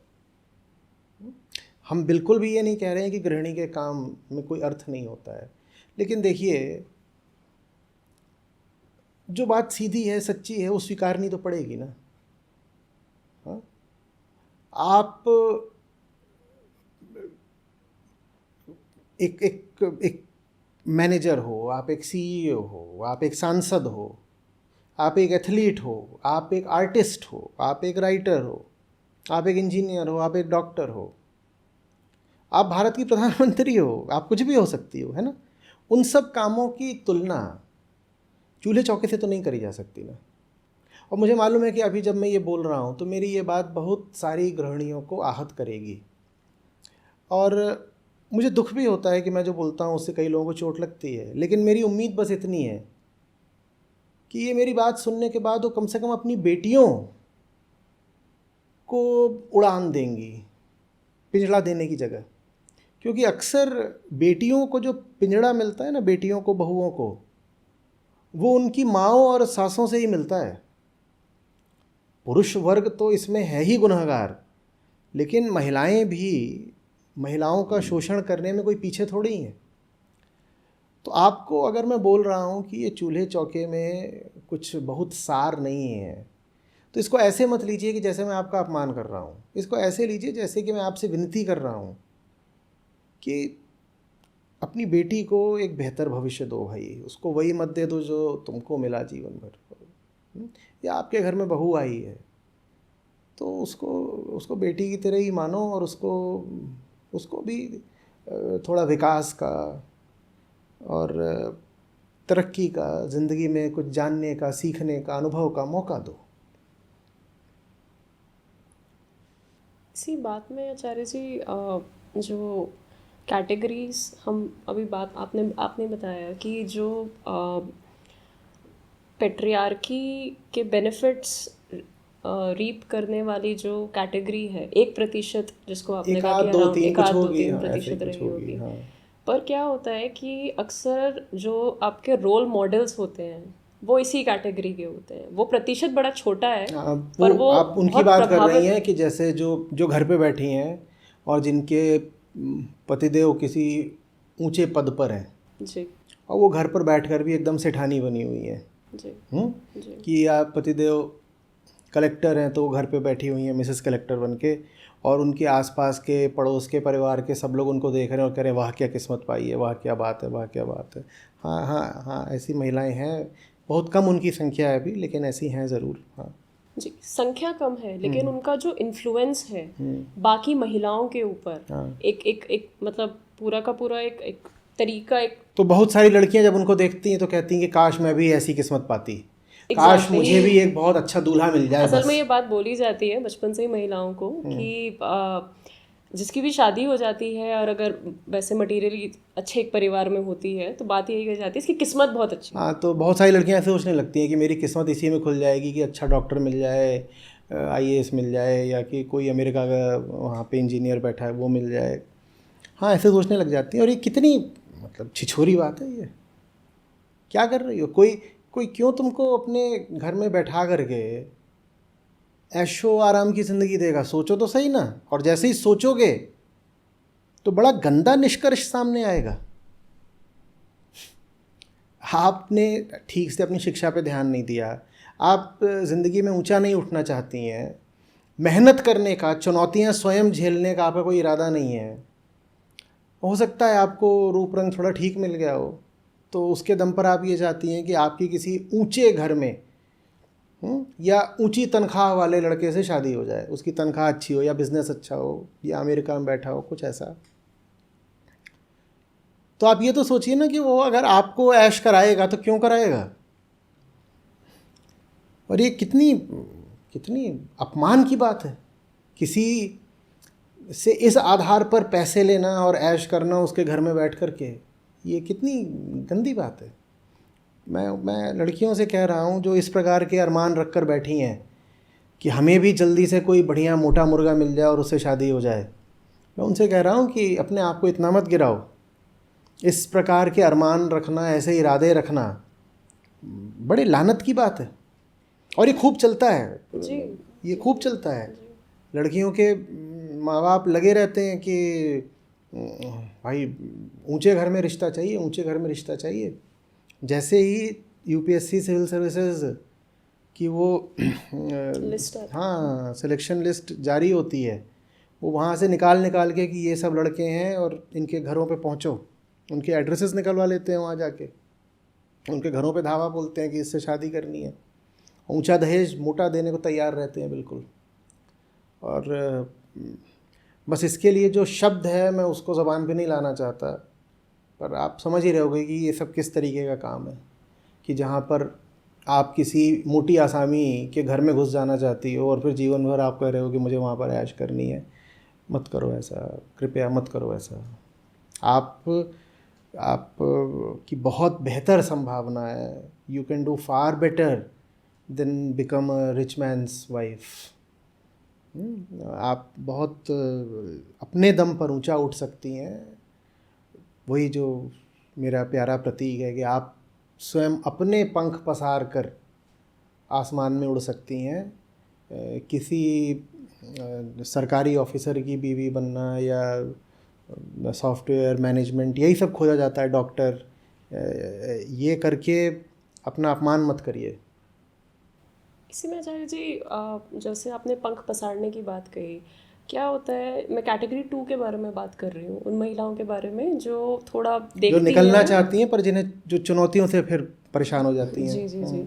हम बिल्कुल भी ये नहीं कह रहे हैं कि गृहिणी के काम में कोई अर्थ नहीं होता है, लेकिन देखिए जो बात सीधी है, सच्ची है, वो स्वीकारनी तो पड़ेगी ना। हाँ, आप एक मैनेजर हो, आप एक सीईओ हो, आप एक सांसद हो, आप एक एथलीट हो, आप एक आर्टिस्ट हो, आप एक राइटर हो, आप एक इंजीनियर हो, आप एक डॉक्टर हो, आप भारत की प्रधानमंत्री हो, आप कुछ भी हो सकती हो, है ना। उन सब कामों की तुलना चूल्हे चौके से तो नहीं करी जा सकती ना। और मुझे मालूम है कि अभी जब मैं ये बोल रहा हूँ तो मेरी ये बात बहुत सारी गृहिणियों को आहत करेगी, और मुझे दुख भी होता है कि मैं जो बोलता हूँ उससे कई लोगों को चोट लगती है। लेकिन मेरी उम्मीद बस इतनी है कि ये मेरी बात सुनने के बाद वो कम से कम अपनी बेटियों को उड़ान देंगी, पिंजड़ा देने की जगह। क्योंकि अक्सर बेटियों को जो पिंजड़ा मिलता है ना, बेटियों को, बहुओं को, वो उनकी माँओं और सासों से ही मिलता है। पुरुष वर्ग तो इसमें है ही गुनहगार, लेकिन महिलाएं भी, महिलाओं का शोषण करने में कोई पीछे थोड़ी हैं। तो आपको अगर मैं बोल रहा हूँ कि ये चूल्हे चौके में कुछ बहुत सार नहीं है, तो इसको ऐसे मत लीजिए कि जैसे मैं आपका अपमान कर रहा हूँ। इसको ऐसे लीजिए जैसे कि मैं आपसे विनती कर रहा हूँ कि अपनी बेटी को एक बेहतर भविष्य दो भाई, उसको वही मत दे दो जो तुमको मिला जीवन भर। या आपके घर में बहू आई है तो उसको बेटी की तरह ही मानो, और उसको भी थोड़ा विकास का और तरक्की का, ज़िंदगी में कुछ जानने का, सीखने का, अनुभव का मौका दो। इसी बात में आचार्य जी, जो कैटेगरीज हम अभी बात आपने बताया कि जो पेट्रियार्की के बेनिफिट्स रीप करने वाली जो कैटेगरी है, 1% जिसको आपने एक कहा आध कि दो अराउंड तीन एक कुछ आध दो होगी, तीन हाँ, ऐसे ही प्रतिशत कुछ रही होगी, होगी। हाँ। पर क्या होता है कि अक्सर जो आपके रोल मॉडल्स होते हैं वो इसी कैटेगरी के होते हैं। वो प्रतिशत बड़ा छोटा है, पर वो आप उनकी बहुत बात कर रही प्रभावित। हैं कि जैसे जो जो घर पे बैठी हैं और जिनके पतिदेव किसी ऊंचे पद पर हैं, जी और वो घर पर बैठकर भी एकदम सेठानी बनी हुई हैं। जी जी कि आप पतिदेव कलेक्टर हैं तो वो घर पे बैठी हुई हैं मिसेस कलेक्टर बन के, और उनके आसपास के पड़ोस के परिवार के सब लोग उनको देख रहे हैं और कह रहे हैं वाह क्या किस्मत पाई है, वाह क्या बात है, वाह क्या बात है। हाँ हाँ हाँ, ऐसी महिलाएं हैं, बहुत कम उनकी संख्या है अभी, लेकिन ऐसी हैं ज़रूर। हाँ जी, संख्या कम है लेकिन उनका जो इन्फ्लुएंस है बाकी महिलाओं के ऊपर, हाँ। एक एक एक मतलब पूरा का पूरा एक एक तरीका, एक तो बहुत सारी लड़कियां जब उनको देखती हैं तो कहती हैं कि काश मैं भी ऐसी किस्मत पाती, काश Exactly. मुझे भी एक बहुत अच्छा दूल्हा मिल जाए। असल बस में ये बात बोली जाती है बचपन से ही महिलाओं को कि जिसकी भी शादी हो जाती है और अगर वैसे मटेरियली अच्छे एक परिवार में होती है तो बात यही कही जाती है इसकी किस्मत बहुत अच्छी है। हाँ, तो बहुत सारी लड़कियां ऐसे सोचने लगती हैं कि मेरी किस्मत इसी में खुल जाएगी कि अच्छा डॉक्टर मिल जाए, आईएएस मिल जाए, या कि कोई अमेरिका का वहाँ पे इंजीनियर बैठा है वो मिल जाए। हाँ, ऐसे सोचने लग जाती हैं। और ये कितनी मतलब छिछोरी बात है ये। क्या कर रही हो? कोई क्यों तुमको अपने घर में बैठा करके ऐशो आराम की ज़िंदगी देगा? सोचो तो सही ना। और जैसे ही सोचोगे तो बड़ा गंदा निष्कर्ष सामने आएगा। आपने ठीक से अपनी शिक्षा पे ध्यान नहीं दिया, आप ज़िंदगी में ऊंचा नहीं उठना चाहती हैं, मेहनत करने का, चुनौतियां स्वयं झेलने का आपका कोई इरादा नहीं है। हो सकता है आपको रूप रंग थोड़ा ठीक मिल गया हो, तो उसके दम पर आप ये चाहती हैं कि आपकी किसी ऊंचे घर में या ऊंची तनख्वाह वाले लड़के से शादी हो जाए, उसकी तनख्वाह अच्छी हो या बिज़नेस अच्छा हो या अमेरिका में बैठा हो, कुछ ऐसा। तो आप ये तो सोचिए ना कि वो अगर आपको ऐश कराएगा तो क्यों कराएगा। और ये कितनी कितनी अपमान की बात है, किसी से इस आधार पर पैसे लेना और ऐश करना उसके घर में बैठ कर के। ये कितनी गंदी बात है। मैं लड़कियों से कह रहा हूँ जो इस प्रकार के अरमान रख कर बैठी हैं कि हमें भी जल्दी से कोई बढ़िया मोटा मुर्गा मिल जाए और उससे शादी हो जाए, मैं उनसे कह रहा हूँ कि अपने आप को इतना मत गिराओ। इस प्रकार के अरमान रखना, ऐसे इरादे रखना बड़े लानत की बात है। और ये खूब चलता है जी, ये खूब चलता है। लड़कियों के माँ बाप लगे रहते हैं कि भाई ऊंचे घर में रिश्ता चाहिए, ऊंचे घर में रिश्ता चाहिए। जैसे ही यूपीएससी सिविल सर्विसेज की वो लिस्ट आती है। हाँ सिलेक्शन लिस्ट जारी होती है, वो वहाँ से निकाल के कि ये सब लड़के हैं और इनके घरों पे पहुँचो, उनके एड्रेसेस निकलवा लेते हैं वहाँ जाके, उनके घरों पे धावा बोलते हैं कि इससे शादी करनी है। ऊंचा दहेज मोटा देने को तैयार रहते हैं बिल्कुल। और बस इसके लिए जो शब्द है मैं उसको ज़बान पे नहीं लाना चाहता, पर आप समझ ही रहे होगे कि ये सब किस तरीके का काम है कि जहाँ पर आप किसी मोटी आसामी के घर में घुस जाना चाहती हो और फिर जीवन भर आप कह रहे हो कि मुझे वहाँ पर ऐश करनी है। मत करो ऐसा, कृपया मत करो ऐसा। आप की बहुत बेहतर संभावना है। You can do far better than become a rich mains wife. आप बहुत अपने दम पर ऊंचा उठ सकती हैं। वही जो मेरा प्यारा प्रतीक है कि आप स्वयं अपने पंख पसार कर आसमान में उड़ सकती हैं किसी सरकारी ऑफिसर की बीवी बनना या सॉफ्टवेयर मैनेजमेंट, यही सब खोजा जाता है, डॉक्टर। ये करके अपना अपमान मत करिए। इसी में आचार्य जी, जैसे आपने पंख पसारने की बात कही, क्या होता है, मैं कैटेगरी 2 के बारे में बात कर रही हूँ, उन महिलाओं के बारे में जो थोड़ा जो देखती निकलना हैं। चाहती हैं पर जिन्हें जो चुनौतियों से फिर परेशान हो जाती हैं। जी जी जी।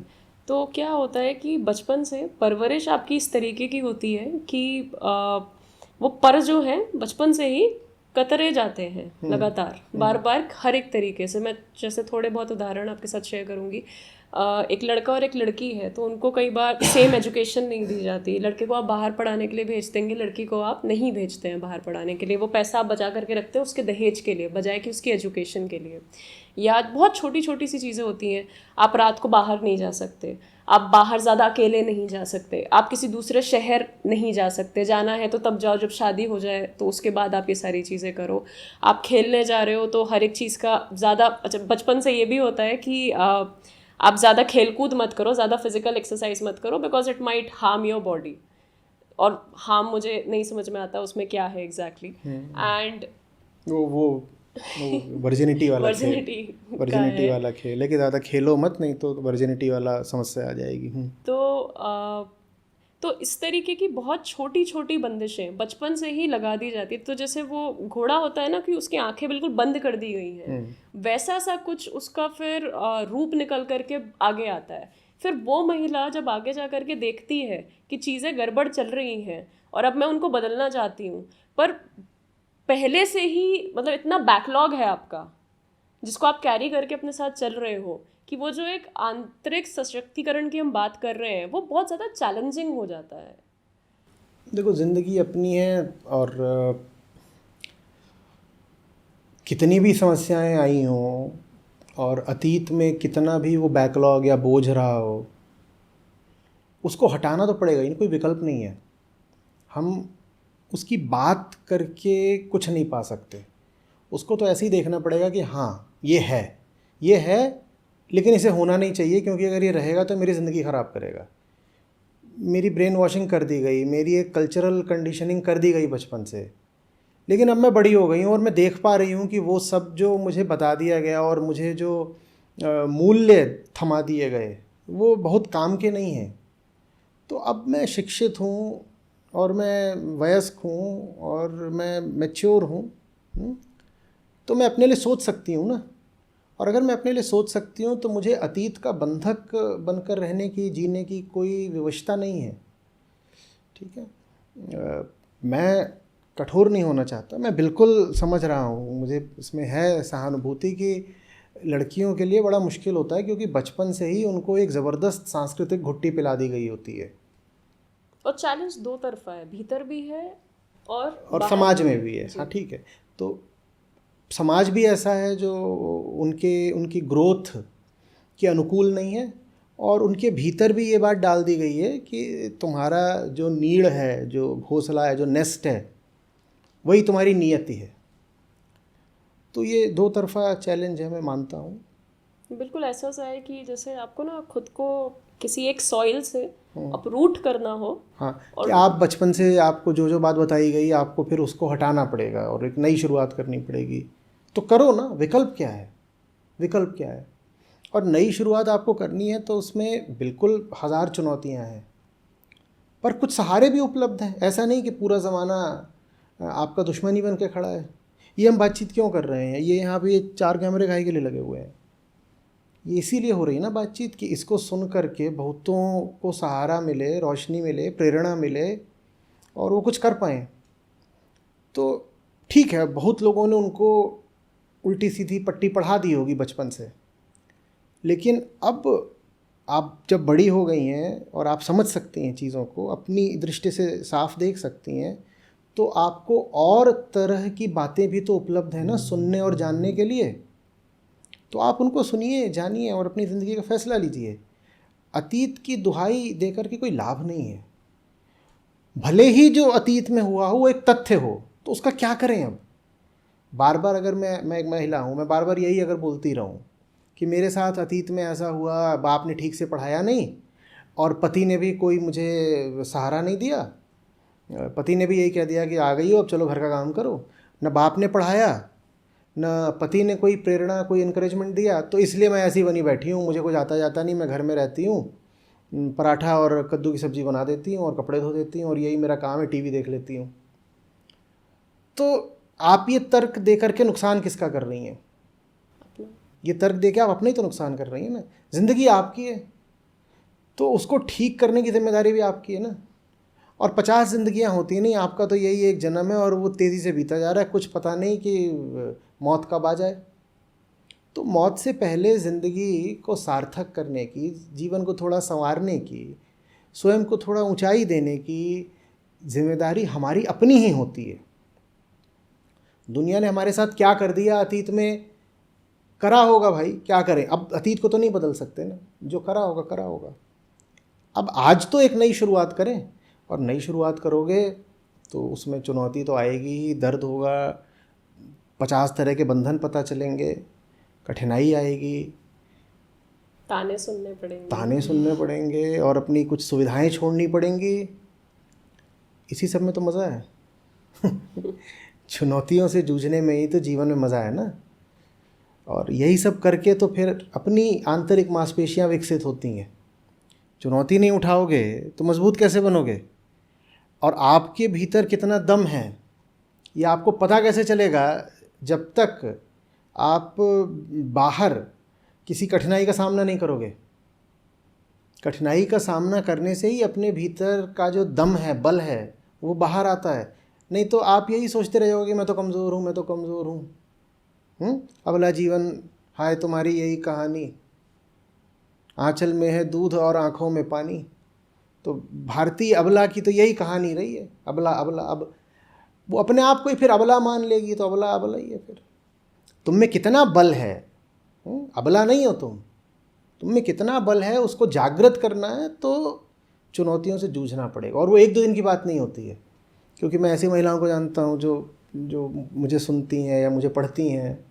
तो क्या होता है कि बचपन से परवरिश आपकी इस तरीके की होती है कि वो पर जो है बचपन से ही कतरे जाते हैं लगातार, बार बार, हर एक तरीके से। मैं जैसे थोड़े बहुत उदाहरण आपके साथ शेयर करूंगी। एक लड़का और एक लड़की है, तो उनको कई बार सेम एजुकेशन नहीं दी जाती। लड़के को आप बाहर पढ़ाने के लिए भेज देंगे, लड़की को आप नहीं भेजते हैं बाहर पढ़ाने के लिए। वो पैसा आप बचा करके रखते हैं उसके दहेज के लिए, बजाय कि उसकी एजुकेशन के लिए। या बहुत छोटी छोटी सी चीज़ें होती हैं, आप रात को बाहर नहीं जा सकते, आप बाहर ज़्यादा अकेले नहीं जा सकते, आप किसी दूसरे शहर नहीं जा सकते, जाना है तो तब जाओ जब शादी हो जाए, तो उसके बाद आप ये सारी चीज़ें करो। आप खेलने जा रहे हो तो हर एक चीज़ का ज़्यादा, अच्छा बचपन से ये भी होता है कि आप ज़्यादा खेलकूद मत करो, ज़्यादा फिजिकल एक्सरसाइज मत करो, because it might harm your body. और हार्म मुझे नहीं समझ में आता उसमें क्या है एग्जैक्टली। एंड वो वर्जिनिटी वाला खेल, वर्जिनिटी का वर्जिनिटी है। वाला खेल है कि ज़्यादा खेलो मत, नहीं तो वर्जिनिटी वाला समस्या आ जाएगी। तो इस तरीके की बहुत छोटी छोटी बंदिशें बचपन से ही लगा दी जाती है। तो जैसे वो घोड़ा होता है ना, कि उसकी आंखें बिल्कुल बंद कर दी गई हैं, वैसा सा कुछ उसका फिर रूप निकल करके आगे आता है। फिर वो महिला जब आगे जा करके देखती है कि चीज़ें गड़बड़ चल रही हैं और अब मैं उनको बदलना चाहती हूँ, पर पहले से ही मतलब इतना बैकलॉग है आपका जिसको आप कैरी करके अपने साथ चल रहे हो, कि वो जो एक आंतरिक सशक्तिकरण की हम बात कर रहे हैं वो बहुत ज़्यादा चैलेंजिंग हो जाता है। देखो, ज़िंदगी अपनी है और कितनी भी समस्याएं आई हों और अतीत में कितना भी वो बैकलॉग या बोझ रहा हो, उसको हटाना तो पड़ेगा ही, कोई विकल्प नहीं है। हम उसकी बात करके कुछ नहीं पा सकते, उसको तो ऐसे ही देखना पड़ेगा कि हाँ ये है, लेकिन इसे होना नहीं चाहिए, क्योंकि अगर ये रहेगा तो मेरी ज़िंदगी ख़राब करेगा। मेरी ब्रेन वॉशिंग कर दी गई, मेरी एक कल्चरल कंडीशनिंग कर दी गई बचपन से। लेकिन अब मैं बड़ी हो गई हूँ और मैं देख पा रही हूँ कि वो सब जो मुझे बता दिया गया और मुझे जो मूल्य थमा दिए गए वो बहुत काम के नहीं हैं। तो अब मैं शिक्षित हूँ और मैं वयस्क हूँ और मैं मैच्योर हूँ, तो मैं अपने लिए सोच सकती हूँ ना। और अगर मैं अपने लिए सोच सकती हूँ तो मुझे अतीत का बंधक बनकर रहने की, जीने की कोई विवशता नहीं है। ठीक है, मैं कठोर नहीं होना चाहता, मैं बिल्कुल समझ रहा हूँ, मुझे इसमें है सहानुभूति कि लड़कियों के लिए बड़ा मुश्किल होता है, क्योंकि बचपन से ही उनको एक ज़बरदस्त सांस्कृतिक घुट्टी पिला दी गई होती है। और चैलेंज दो तरफा है, भीतर भी है और बाहर समाज में भी है। जी। हाँ ठीक है, तो समाज भी ऐसा है जो उनकी ग्रोथ के अनुकूल नहीं है, और उनके भीतर भी ये बात डाल दी गई है कि तुम्हारा जो नीड़ है, जो घोंसला है, जो नेस्ट है, वही तुम्हारी नियति है। तो ये दो तरफा चैलेंज है, मैं मानता हूँ। बिल्कुल ऐसा सा है कि जैसे आपको ना खुद को किसी एक सॉइल से अपरूट करना हो। हाँ, कि आप बचपन से आपको जो जो बात बताई गई आपको फिर उसको हटाना पड़ेगा और एक नई शुरुआत करनी पड़ेगी। तो करो ना, विकल्प क्या है, विकल्प क्या है? और नई शुरुआत आपको करनी है तो उसमें बिल्कुल हज़ार चुनौतियां हैं, पर कुछ सहारे भी उपलब्ध हैं। ऐसा नहीं कि पूरा ज़माना आपका दुश्मन ही बन के खड़ा है। ये हम बातचीत क्यों कर रहे हैं, ये यहाँ पे ये 4 कैमरे काहे के लिए लगे हुए हैं? ये इसीलिए हो रही है ना बातचीत कि इसको सुन करके बहुतों को सहारा मिले, रोशनी मिले, प्रेरणा मिले और वो कुछ कर पाएँ। तो ठीक है, बहुत लोगों ने उनको उल्टी सीधी पट्टी पढ़ा दी होगी बचपन से, लेकिन अब आप जब बड़ी हो गई हैं और आप समझ सकती हैं चीज़ों को, अपनी दृष्टि से साफ देख सकती हैं, तो आपको और तरह की बातें भी तो उपलब्ध हैं ना सुनने और जानने के लिए। तो आप उनको सुनिए, जानिए और अपनी ज़िंदगी का फैसला लीजिए। अतीत की दुहाई देकर के कोई लाभ नहीं है। भले ही जो अतीत में हुआ हो वो एक तथ्य हो, तो उसका क्या करें अब? बार बार अगर मैं एक महिला हूँ, मैं बार बार यही अगर बोलती रहूँ कि मेरे साथ अतीत में ऐसा हुआ, बाप ने ठीक से पढ़ाया नहीं, और पति ने भी कोई मुझे सहारा नहीं दिया। पति ने भी यही कह दिया कि आ गई हो अब चलो घर का काम करो। न बाप ने पढ़ाया, न पति ने कोई प्रेरणा, कोई इनकरेजमेंट दिया। तो इसलिए मैं ऐसी बनी बैठी हूँ, मुझे कुछ आता जाता नहीं, मैं घर में रहती हूँ, पराठा और कद्दू की सब्ज़ी बना देती हूँ और कपड़े धो देती हूँ और यही मेरा काम है, टीवी देख लेती हूँ। तो आप ये तर्क दे करके नुकसान किसका कर रही हैं? ये तर्क दे के आप अपने ही तो नुकसान कर रही हैं ना। ज़िंदगी आपकी है तो उसको ठीक करने की जिम्मेदारी भी आपकी है ना। और 50 ज़िंदगियाँ होती नहीं, आपका तो यही एक जन्म है और वो तेज़ी से बीता जा रहा है, कुछ पता नहीं कि मौत कब आ जाए। तो मौत से पहले ज़िंदगी को सार्थक करने की, जीवन को थोड़ा संवारने की, स्वयं को थोड़ा ऊंचाई देने की जिम्मेदारी हमारी अपनी ही होती है। दुनिया ने हमारे साथ क्या कर दिया अतीत में, करा होगा भाई, क्या करें, अब अतीत को तो नहीं बदल सकते ना, जो करा होगा करा होगा। अब आज तो एक नई शुरुआत करें, और नई शुरुआत करोगे तो उसमें चुनौती तो आएगी ही, दर्द होगा, 50 तरह के बंधन पता चलेंगे, कठिनाई आएगी, ताने सुनने पड़ेंगे और अपनी कुछ सुविधाएं छोड़नी पड़ेंगी। इसी सब में तो मज़ा है। चुनौतियों से जूझने में ही तो जीवन में मज़ा है ना। और यही सब करके तो फिर अपनी आंतरिक मांसपेशियां विकसित होती हैं। चुनौती नहीं उठाओगे तो मजबूत कैसे बनोगे? और आपके भीतर कितना दम है ये आपको पता कैसे चलेगा जब तक आप बाहर किसी कठिनाई का सामना नहीं करोगे। कठिनाई का सामना करने से ही अपने भीतर का जो दम है, बल है, वो बाहर आता है। नहीं तो आप यही सोचते रह जाओगे मैं तो कमज़ोर हूँ, मैं तो कमज़ोर हूँ। अबला जीवन, हाय तुम्हारी यही कहानी, आंचल में है दूध और आँखों में पानी। तो भारतीय अबला की तो यही कहानी रही है, अबला अबला। अब वो अपने आप को ही फिर अबला मान लेगी तो अबला अबला ही है। फिर तुम में कितना बल है, अबला नहीं हो तुम में कितना बल है, उसको जागृत करना है तो चुनौतियों से जूझना पड़ेगा। और वो एक दो दिन की बात नहीं होती है, क्योंकि मैं ऐसी महिलाओं को जानता हूँ जो मुझे सुनती हैं या मुझे पढ़ती हैं,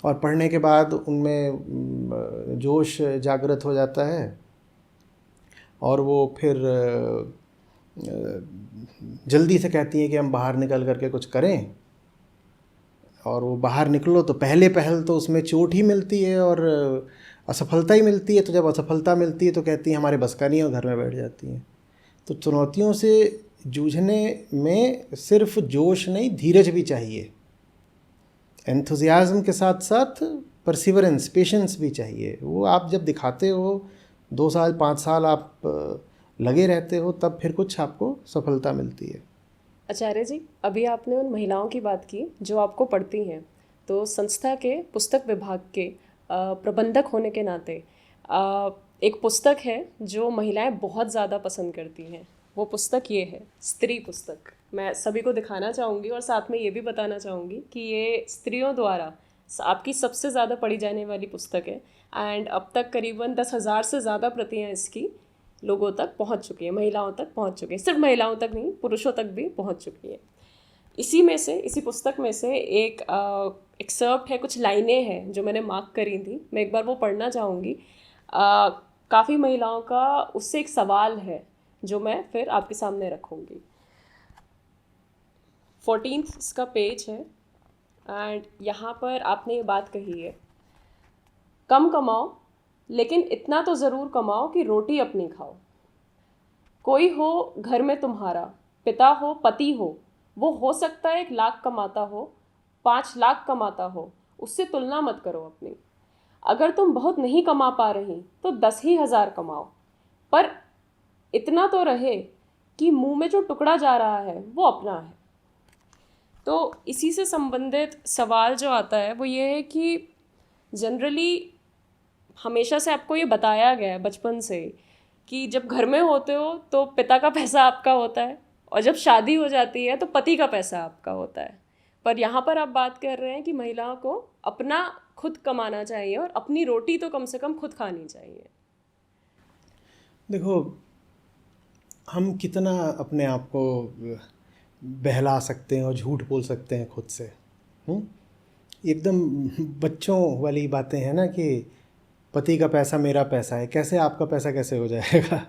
और पढ़ने के बाद उनमें जोश जागृत हो जाता है और वो फिर जल्दी से कहती हैं कि हम बाहर निकल करके कुछ करें। और वो बाहर निकलो तो पहल तो उसमें चोट ही मिलती है और असफलता ही मिलती है। तो जब असफलता मिलती है तो कहती हैं हमारे बस का नहीं है, और घर में बैठ जाती हैं। तो चुनौतियों से जूझने में सिर्फ जोश नहीं, धीरज भी चाहिए। एंथुजियाज्म के साथ साथ परसिवरेंस, पेशेंस भी चाहिए। वो आप जब दिखाते हो, 2 साल 5 साल आप लगे रहते हो, तब फिर कुछ आपको सफलता मिलती है। आचार्य जी, अभी आपने उन महिलाओं की बात की जो आपको पढ़ती हैं, तो संस्था के पुस्तक विभाग के प्रबंधक होने के नाते एक पुस्तक है जो महिलाएं बहुत ज़्यादा पसंद करती हैं। वो पुस्तक ये है, स्त्री पुस्तक। मैं सभी को दिखाना चाहूँगी और साथ में ये भी बताना चाहूँगी कि ये स्त्रियों द्वारा आपकी सबसे ज़्यादा पढ़ी जाने वाली पुस्तक है। एंड अब तक करीबन 10,000 से ज़्यादा प्रतियाँ इसकी लोगों तक पहुंच चुकी है, महिलाओं तक पहुंच चुकी है। सिर्फ महिलाओं तक नहीं, पुरुषों तक भी पहुंच चुकी है। इसी पुस्तक में से एक एक्सर्प्ट है, कुछ लाइनें हैं जो मैंने मार्क करी थी, मैं एक बार वो पढ़ना चाहूँगी। काफ़ी महिलाओं का उससे एक सवाल है जो मैं फिर आपके सामने रखूँगी। 14th इसका पेज है एंड यहाँ पर आपने ये बात कही है, कम कमाओ लेकिन इतना तो ज़रूर कमाओ कि रोटी अपनी खाओ। कोई हो घर में तुम्हारा, पिता हो, पति हो, वो हो सकता है 1 लाख कमाता हो, 5 लाख कमाता हो, उससे तुलना मत करो अपनी। अगर तुम बहुत नहीं कमा पा रही तो 10 ही हज़ार कमाओ, पर इतना तो रहे कि मुंह में जो टुकड़ा जा रहा है वो अपना है। तो इसी से संबंधित सवाल जो आता है वो ये है कि जनरली हमेशा से आपको ये बताया गया है बचपन से कि जब घर में होते हो तो पिता का पैसा आपका होता है, और जब शादी हो जाती है तो पति का पैसा आपका होता है। पर यहाँ पर आप बात कर रहे हैं कि महिलाओं को अपना खुद कमाना चाहिए और अपनी रोटी तो कम से कम खुद खानी चाहिए। देखो, हम कितना अपने आप को बहला सकते हैं और झूठ बोल सकते हैं खुद से। एकदम बच्चों वाली बातें हैं ना कि पति का पैसा मेरा पैसा है। कैसे आपका पैसा कैसे हो जाएगा?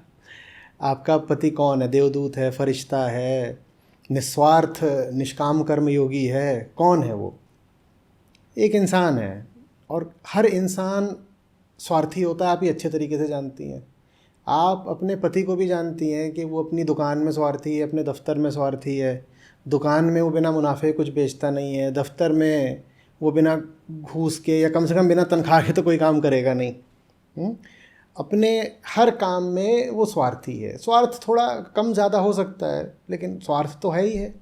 आपका पति कौन है? देवदूत है, फरिश्ता है, निस्वार्थ निष्काम कर्म योगी है, कौन है वो? एक इंसान है। और हर इंसान स्वार्थी होता है, आप ये अच्छे तरीके से जानती हैं। आप अपने पति को भी जानती हैं कि वो अपनी दुकान में स्वार्थी है, अपने दफ्तर में स्वार्थी है। दुकान में वो बिना मुनाफे कुछ बेचता नहीं है, दफ्तर में वो बिना घूस के या कम से कम बिना तनख्वाह के तो कोई काम करेगा नहीं। अपने हर काम में वो स्वार्थी है। स्वार्थ थोड़ा कम ज़्यादा हो सकता है, लेकिन स्वार्थ तो है ही है।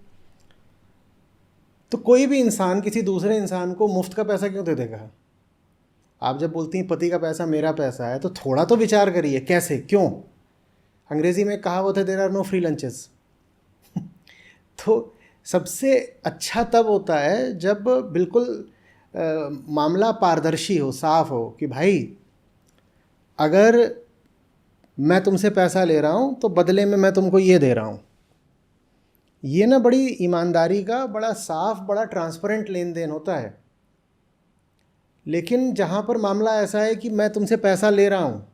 तो कोई भी इंसान किसी दूसरे इंसान को मुफ्त का पैसा क्यों दे देगा? आप जब बोलती हैं पति का पैसा मेरा पैसा है, तो थोड़ा तो विचार करिए, कैसे, क्यों? अंग्रेज़ी में कहावत है, there are no free lunches. तो सबसे अच्छा तब होता है जब बिल्कुल मामला पारदर्शी हो, साफ हो कि भाई अगर मैं तुमसे पैसा ले रहा हूँ तो बदले में मैं तुमको ये दे रहा हूँ। ये ना बड़ी ईमानदारी का, बड़ा साफ, बड़ा ट्रांसपेरेंट लेन देन होता है। लेकिन जहाँ पर मामला ऐसा है कि मैं तुमसे पैसा ले रहा हूँ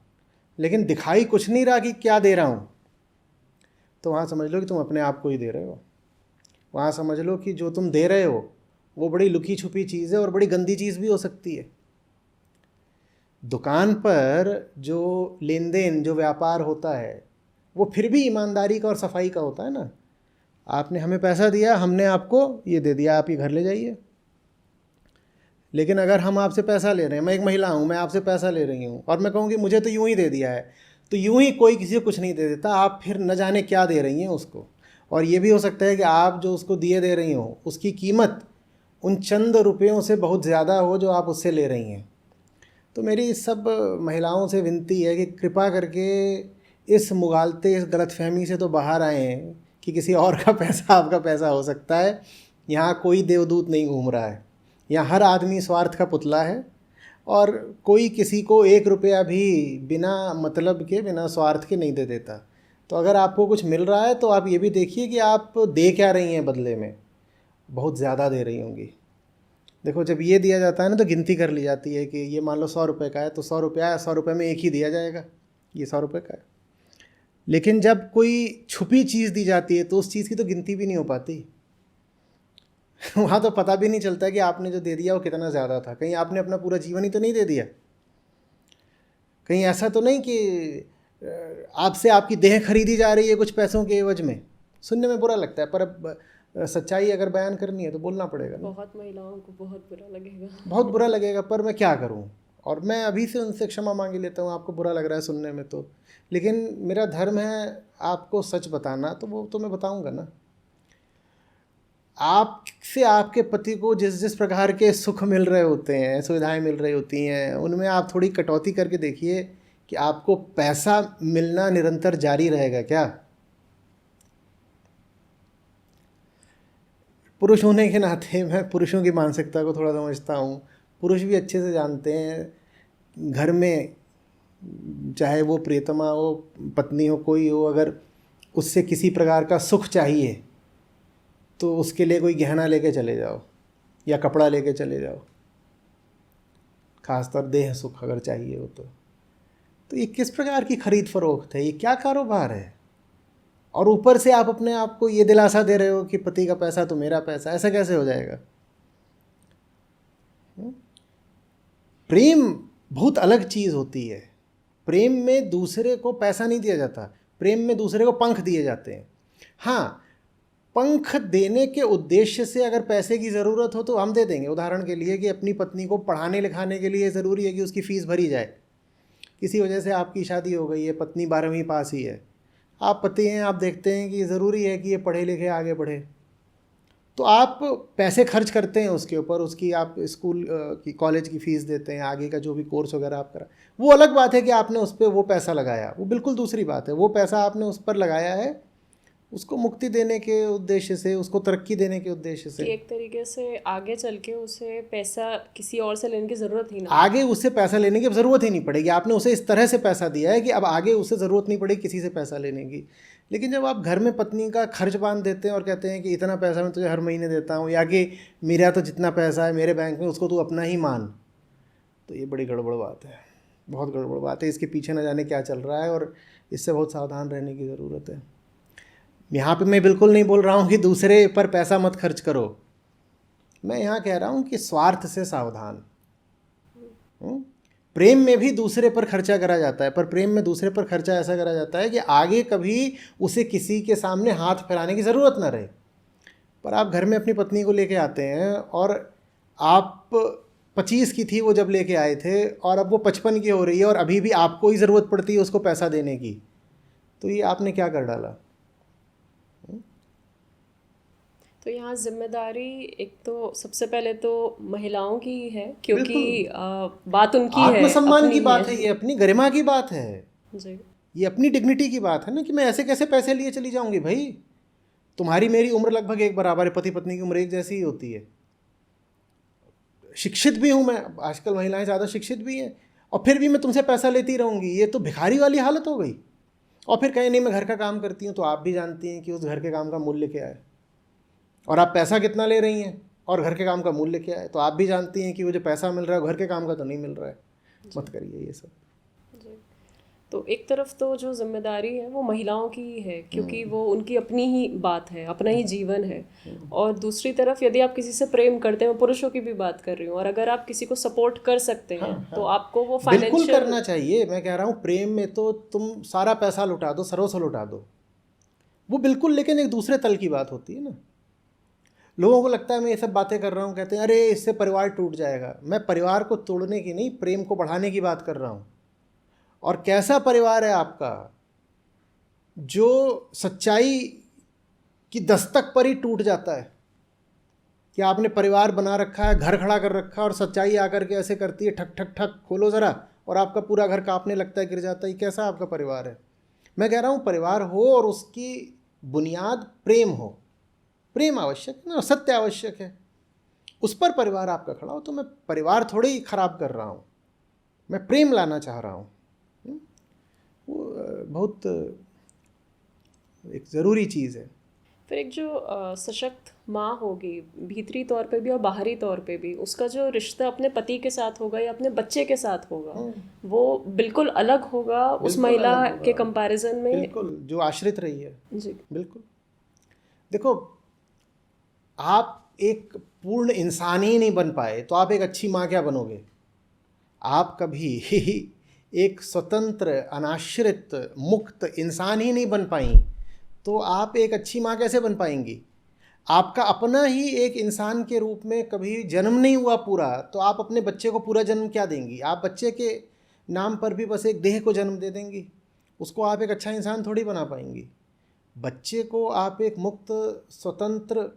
लेकिन दिखाई कुछ नहीं रहा कि क्या दे रहा हूँ, तो वहाँ समझ लो कि तुम अपने आप को ही दे रहे हो। वहाँ समझ लो कि जो तुम दे रहे हो वो बड़ी लुकी छुपी चीज़ है और बड़ी गंदी चीज़ भी हो सकती है। दुकान पर जो लेन देन, जो व्यापार होता है, वो फिर भी ईमानदारी का और सफाई का होता है ना। आपने हमें पैसा दिया, हमने आपको ये दे दिया, आप ये घर ले जाइए। लेकिन अगर हम आपसे पैसा ले रहे हैं, मैं एक महिला हूँ, मैं आपसे पैसा ले रही हूँ और मैं कहूँ कि मुझे तो यूँ ही दे दिया है, तो यूँ ही कोई किसी को कुछ नहीं दे देता। आप फिर न जाने क्या दे रही हैं उसको। और ये भी हो सकता है कि आप जो उसको दिए दे रही हो उसकी कीमत उन चंद रुपयों से बहुत ज़्यादा हो जो आप उससे ले रही हैं। तो मेरी सब महिलाओं से विनती है कि कृपा करके इस मुगालते, इस गलतफहमी से तो बाहर आएँ कि किसी और का पैसा आपका पैसा हो सकता है। यहाँ कोई देवदूत नहीं घूम रहा है, यहाँ हर आदमी स्वार्थ का पुतला है और कोई किसी को 1 रुपया भी बिना मतलब के, बिना स्वार्थ के नहीं दे देता। तो अगर आपको कुछ मिल रहा है तो आप ये भी देखिए कि आप दे क्या रही हैं बदले में। बहुत ज़्यादा दे रही होंगी। देखो, जब ये दिया जाता है ना तो गिनती कर ली जाती है कि ये मान लो 100 रुपये का है तो 100 रुपया है, 100 रुपये में एक ही दिया जाएगा, ये 100 रुपये का है। लेकिन जब कोई छुपी चीज़ दी जाती है तो उस चीज़ की तो गिनती भी नहीं हो पाती। वहाँ तो पता भी नहीं चलता कि आपने जो दे दिया वो कितना ज़्यादा था। कहीं आपने अपना पूरा जीवन ही तो नहीं दे दिया। कहीं ऐसा तो नहीं कि आपसे आपकी देह खरीदी जा रही है कुछ पैसों के एवज में। सुनने में बुरा लगता है, पर अब सच्चाई अगर बयान करनी है तो बोलना पड़ेगा। बहुत महिलाओं को बहुत बुरा लगेगा, बहुत बुरा लगेगा, पर मैं क्या करूं। और मैं अभी से उनसे क्षमा मांग लेता हूं। आपको बुरा लग रहा है सुनने में तो, लेकिन मेरा धर्म है आपको सच बताना, तो वो तो मैं बताऊंगा ना। आपसे आपके पति को जिस जिस प्रकार के सुख मिल रहे होते हैं, सुविधाएं मिल रही होती हैं, उनमें आप थोड़ी कटौती करके देखिए कि आपको पैसा मिलना निरंतर जारी रहेगा क्या। पुरुष होने के नाते मैं पुरुषों की मानसिकता को थोड़ा समझता हूँ। पुरुष भी अच्छे से जानते हैं घर में, चाहे वो प्रियतमा हो, पत्नी हो, कोई हो, अगर उससे किसी प्रकार का सुख चाहिए तो उसके लिए कोई गहना लेके चले जाओ या कपड़ा लेके चले जाओ। खासतौर देह सुख अगर चाहिए हो तो ये किस प्रकार की खरीद फरोख्त है? ये क्या कारोबार है? और ऊपर से आप अपने आप को ये दिलासा दे रहे हो कि पति का पैसा तो मेरा पैसा। ऐसा कैसे हो जाएगा? प्रेम बहुत अलग चीज़ होती है। प्रेम में दूसरे को पैसा नहीं दिया जाता, प्रेम में दूसरे को पंख दिए जाते हैं। हाँ, पंख देने के उद्देश्य से अगर पैसे की ज़रूरत हो तो हम दे देंगे। उदाहरण के लिए कि अपनी पत्नी को पढ़ाने लिखाने के लिए ज़रूरी है कि उसकी फ़ीस भरी जाए। किसी वजह से आपकी शादी हो गई है, पत्नी 12वीं पास ही है, आप पति हैं, आप देखते हैं कि ज़रूरी है कि ये पढ़े लिखे आगे बढ़े, तो आप पैसे खर्च करते हैं उसके ऊपर। उसकी आप स्कूल की, कॉलेज की फ़ीस देते हैं, आगे का जो भी कोर्स वगैरह आप करा। वो अलग बात है कि आपने उस पर वो पैसा लगाया, वो बिल्कुल दूसरी बात है। वो पैसा आपने उस पर लगाया है उसको मुक्ति देने के उद्देश्य से, उसको तरक्की देने के उद्देश्य से। एक तरीके से आगे चल के उसे पैसा किसी और से लेने की ज़रूरत ही ना, आगे उससे पैसा लेने की ज़रूरत ही नहीं पड़ेगी। आपने उसे इस तरह से पैसा दिया है कि अब आगे उससे ज़रूरत नहीं पड़ेगी किसी से पैसा लेने की। लेकिन जब आप घर में पत्नी का खर्च बांध देते हैं और कहते हैं कि इतना पैसा मैं तुझे हर महीने देता हूँ, या कि मेरा तो जितना पैसा है मेरे बैंक में उसको तू अपना ही मान, तो ये बड़ी गड़बड़ बात है। बहुत गड़बड़ बात है, इसके पीछे न जाने क्या चल रहा है और इससे बहुत सावधान रहने की ज़रूरत है। यहाँ पे मैं बिल्कुल नहीं बोल रहा हूँ कि दूसरे पर पैसा मत खर्च करो, मैं यहाँ कह रहा हूँ कि स्वार्थ से सावधान। प्रेम में भी दूसरे पर खर्चा करा जाता है, पर प्रेम में दूसरे पर खर्चा ऐसा करा जाता है कि आगे कभी उसे किसी के सामने हाथ फैलाने की ज़रूरत ना रहे। पर आप घर में अपनी पत्नी को लेके आते हैं और आप 25 की थी वो जब लेके आए थे और अब वो 55 की हो रही है और अभी भी आपको ही ज़रूरत पड़ती है उसको पैसा देने की, तो ये आपने क्या कर डाला। तो यहाँ जिम्मेदारी एक तो सबसे पहले तो महिलाओं की ही है, क्योंकि बिल्कुल। बात उनकी है, आत्मसम्मान अपनी की बात है। है, ये अपनी गरिमा की बात है, जी ये अपनी डिग्निटी की बात है ना, कि मैं ऐसे कैसे पैसे लिए चली जाऊंगी भाई। तुम्हारी मेरी उम्र लगभग एक बराबर है, पति पत्नी की उम्र एक जैसी ही होती है। शिक्षित भी हूँ मैं, आजकल महिलाएं ज़्यादा शिक्षित भी हैं, और फिर भी मैं तुमसे पैसा लेती रहूँगी, ये तो भिखारी वाली हालत हो गई। और फिर कहीं नहीं मैं घर का काम करती हूँ, तो आप भी जानती हैं कि उस घर के काम का मूल्य क्या है, और आप पैसा कितना ले रही हैं और घर के काम का मूल्य क्या है, तो आप भी जानती हैं कि वो जो पैसा मिल रहा है घर के काम का तो नहीं मिल रहा है। मत करिए ये सब। जी। तो एक तरफ तो जो जिम्मेदारी है वो महिलाओं की ही है, क्योंकि वो उनकी अपनी ही बात है, अपना ही जीवन है। और दूसरी तरफ यदि आप किसी से प्रेम करते हैं, मैं पुरुषों की भी बात कर रही हूँ, और अगर आप किसी को सपोर्ट कर सकते हैं तो आपको वो बिल्कुल फाइनेंशियल करना चाहिए। मैं कह रहा हूँ प्रेम में तो तुम सारा पैसा लुटा दो, सर्वस्व लुटा दो, वो बिल्कुल, लेकिन एक दूसरे तल की बात होती है ना। लोगों को लगता है मैं ये सब बातें कर रहा हूँ, कहते हैं अरे इससे परिवार टूट जाएगा। मैं परिवार को तोड़ने की नहीं, प्रेम को बढ़ाने की बात कर रहा हूँ। और कैसा परिवार है आपका जो सच्चाई की दस्तक पर ही टूट जाता है, कि आपने परिवार बना रखा है, घर खड़ा कर रखा है, और सच्चाई आकर के ऐसे करती है ठक ठक ठक, खोलो ज़रा, और आपका पूरा घर कांपने लगता है, गिर जाता है। कैसा आपका परिवार है। मैं कह रहा हूँ परिवार हो और उसकी बुनियाद प्रेम हो। प्रेम आवश्यक है ना, सत्य आवश्यक है, उस पर परिवार आपका खड़ा हो। तो मैं परिवार थोड़े ही खराब कर रहा हूँ, मैं प्रेम लाना चाह रहा हूँ। वो बहुत एक ज़रूरी चीज़ है। फिर एक जो सशक्त माँ होगी, भीतरी तौर पे भी और बाहरी तौर पे भी, उसका जो रिश्ता अपने पति के साथ होगा या अपने बच्चे के साथ होगा, वो बिल्कुल अलग होगा उस बिल्कुल महिला अलग होगा। के कंपैरिजन में। बिल्कुल, जो आश्रित रही है। जी बिल्कुल। देखो, आप एक पूर्ण इंसान ही नहीं बन पाए तो आप एक अच्छी माँ क्या बनोगे। आप कभी एक स्वतंत्र, अनाश्रित, मुक्त इंसान ही नहीं बन पाई तो आप एक अच्छी माँ कैसे बन पाएंगी। आपका अपना ही एक इंसान के रूप में कभी जन्म नहीं हुआ पूरा, तो आप अपने बच्चे को पूरा जन्म क्या देंगी। आप बच्चे के नाम पर भी बस एक देह को जन्म दे देंगी, उसको आप एक अच्छा इंसान थोड़ी बना पाएंगी। बच्चे को आप एक मुक्त, स्वतंत्र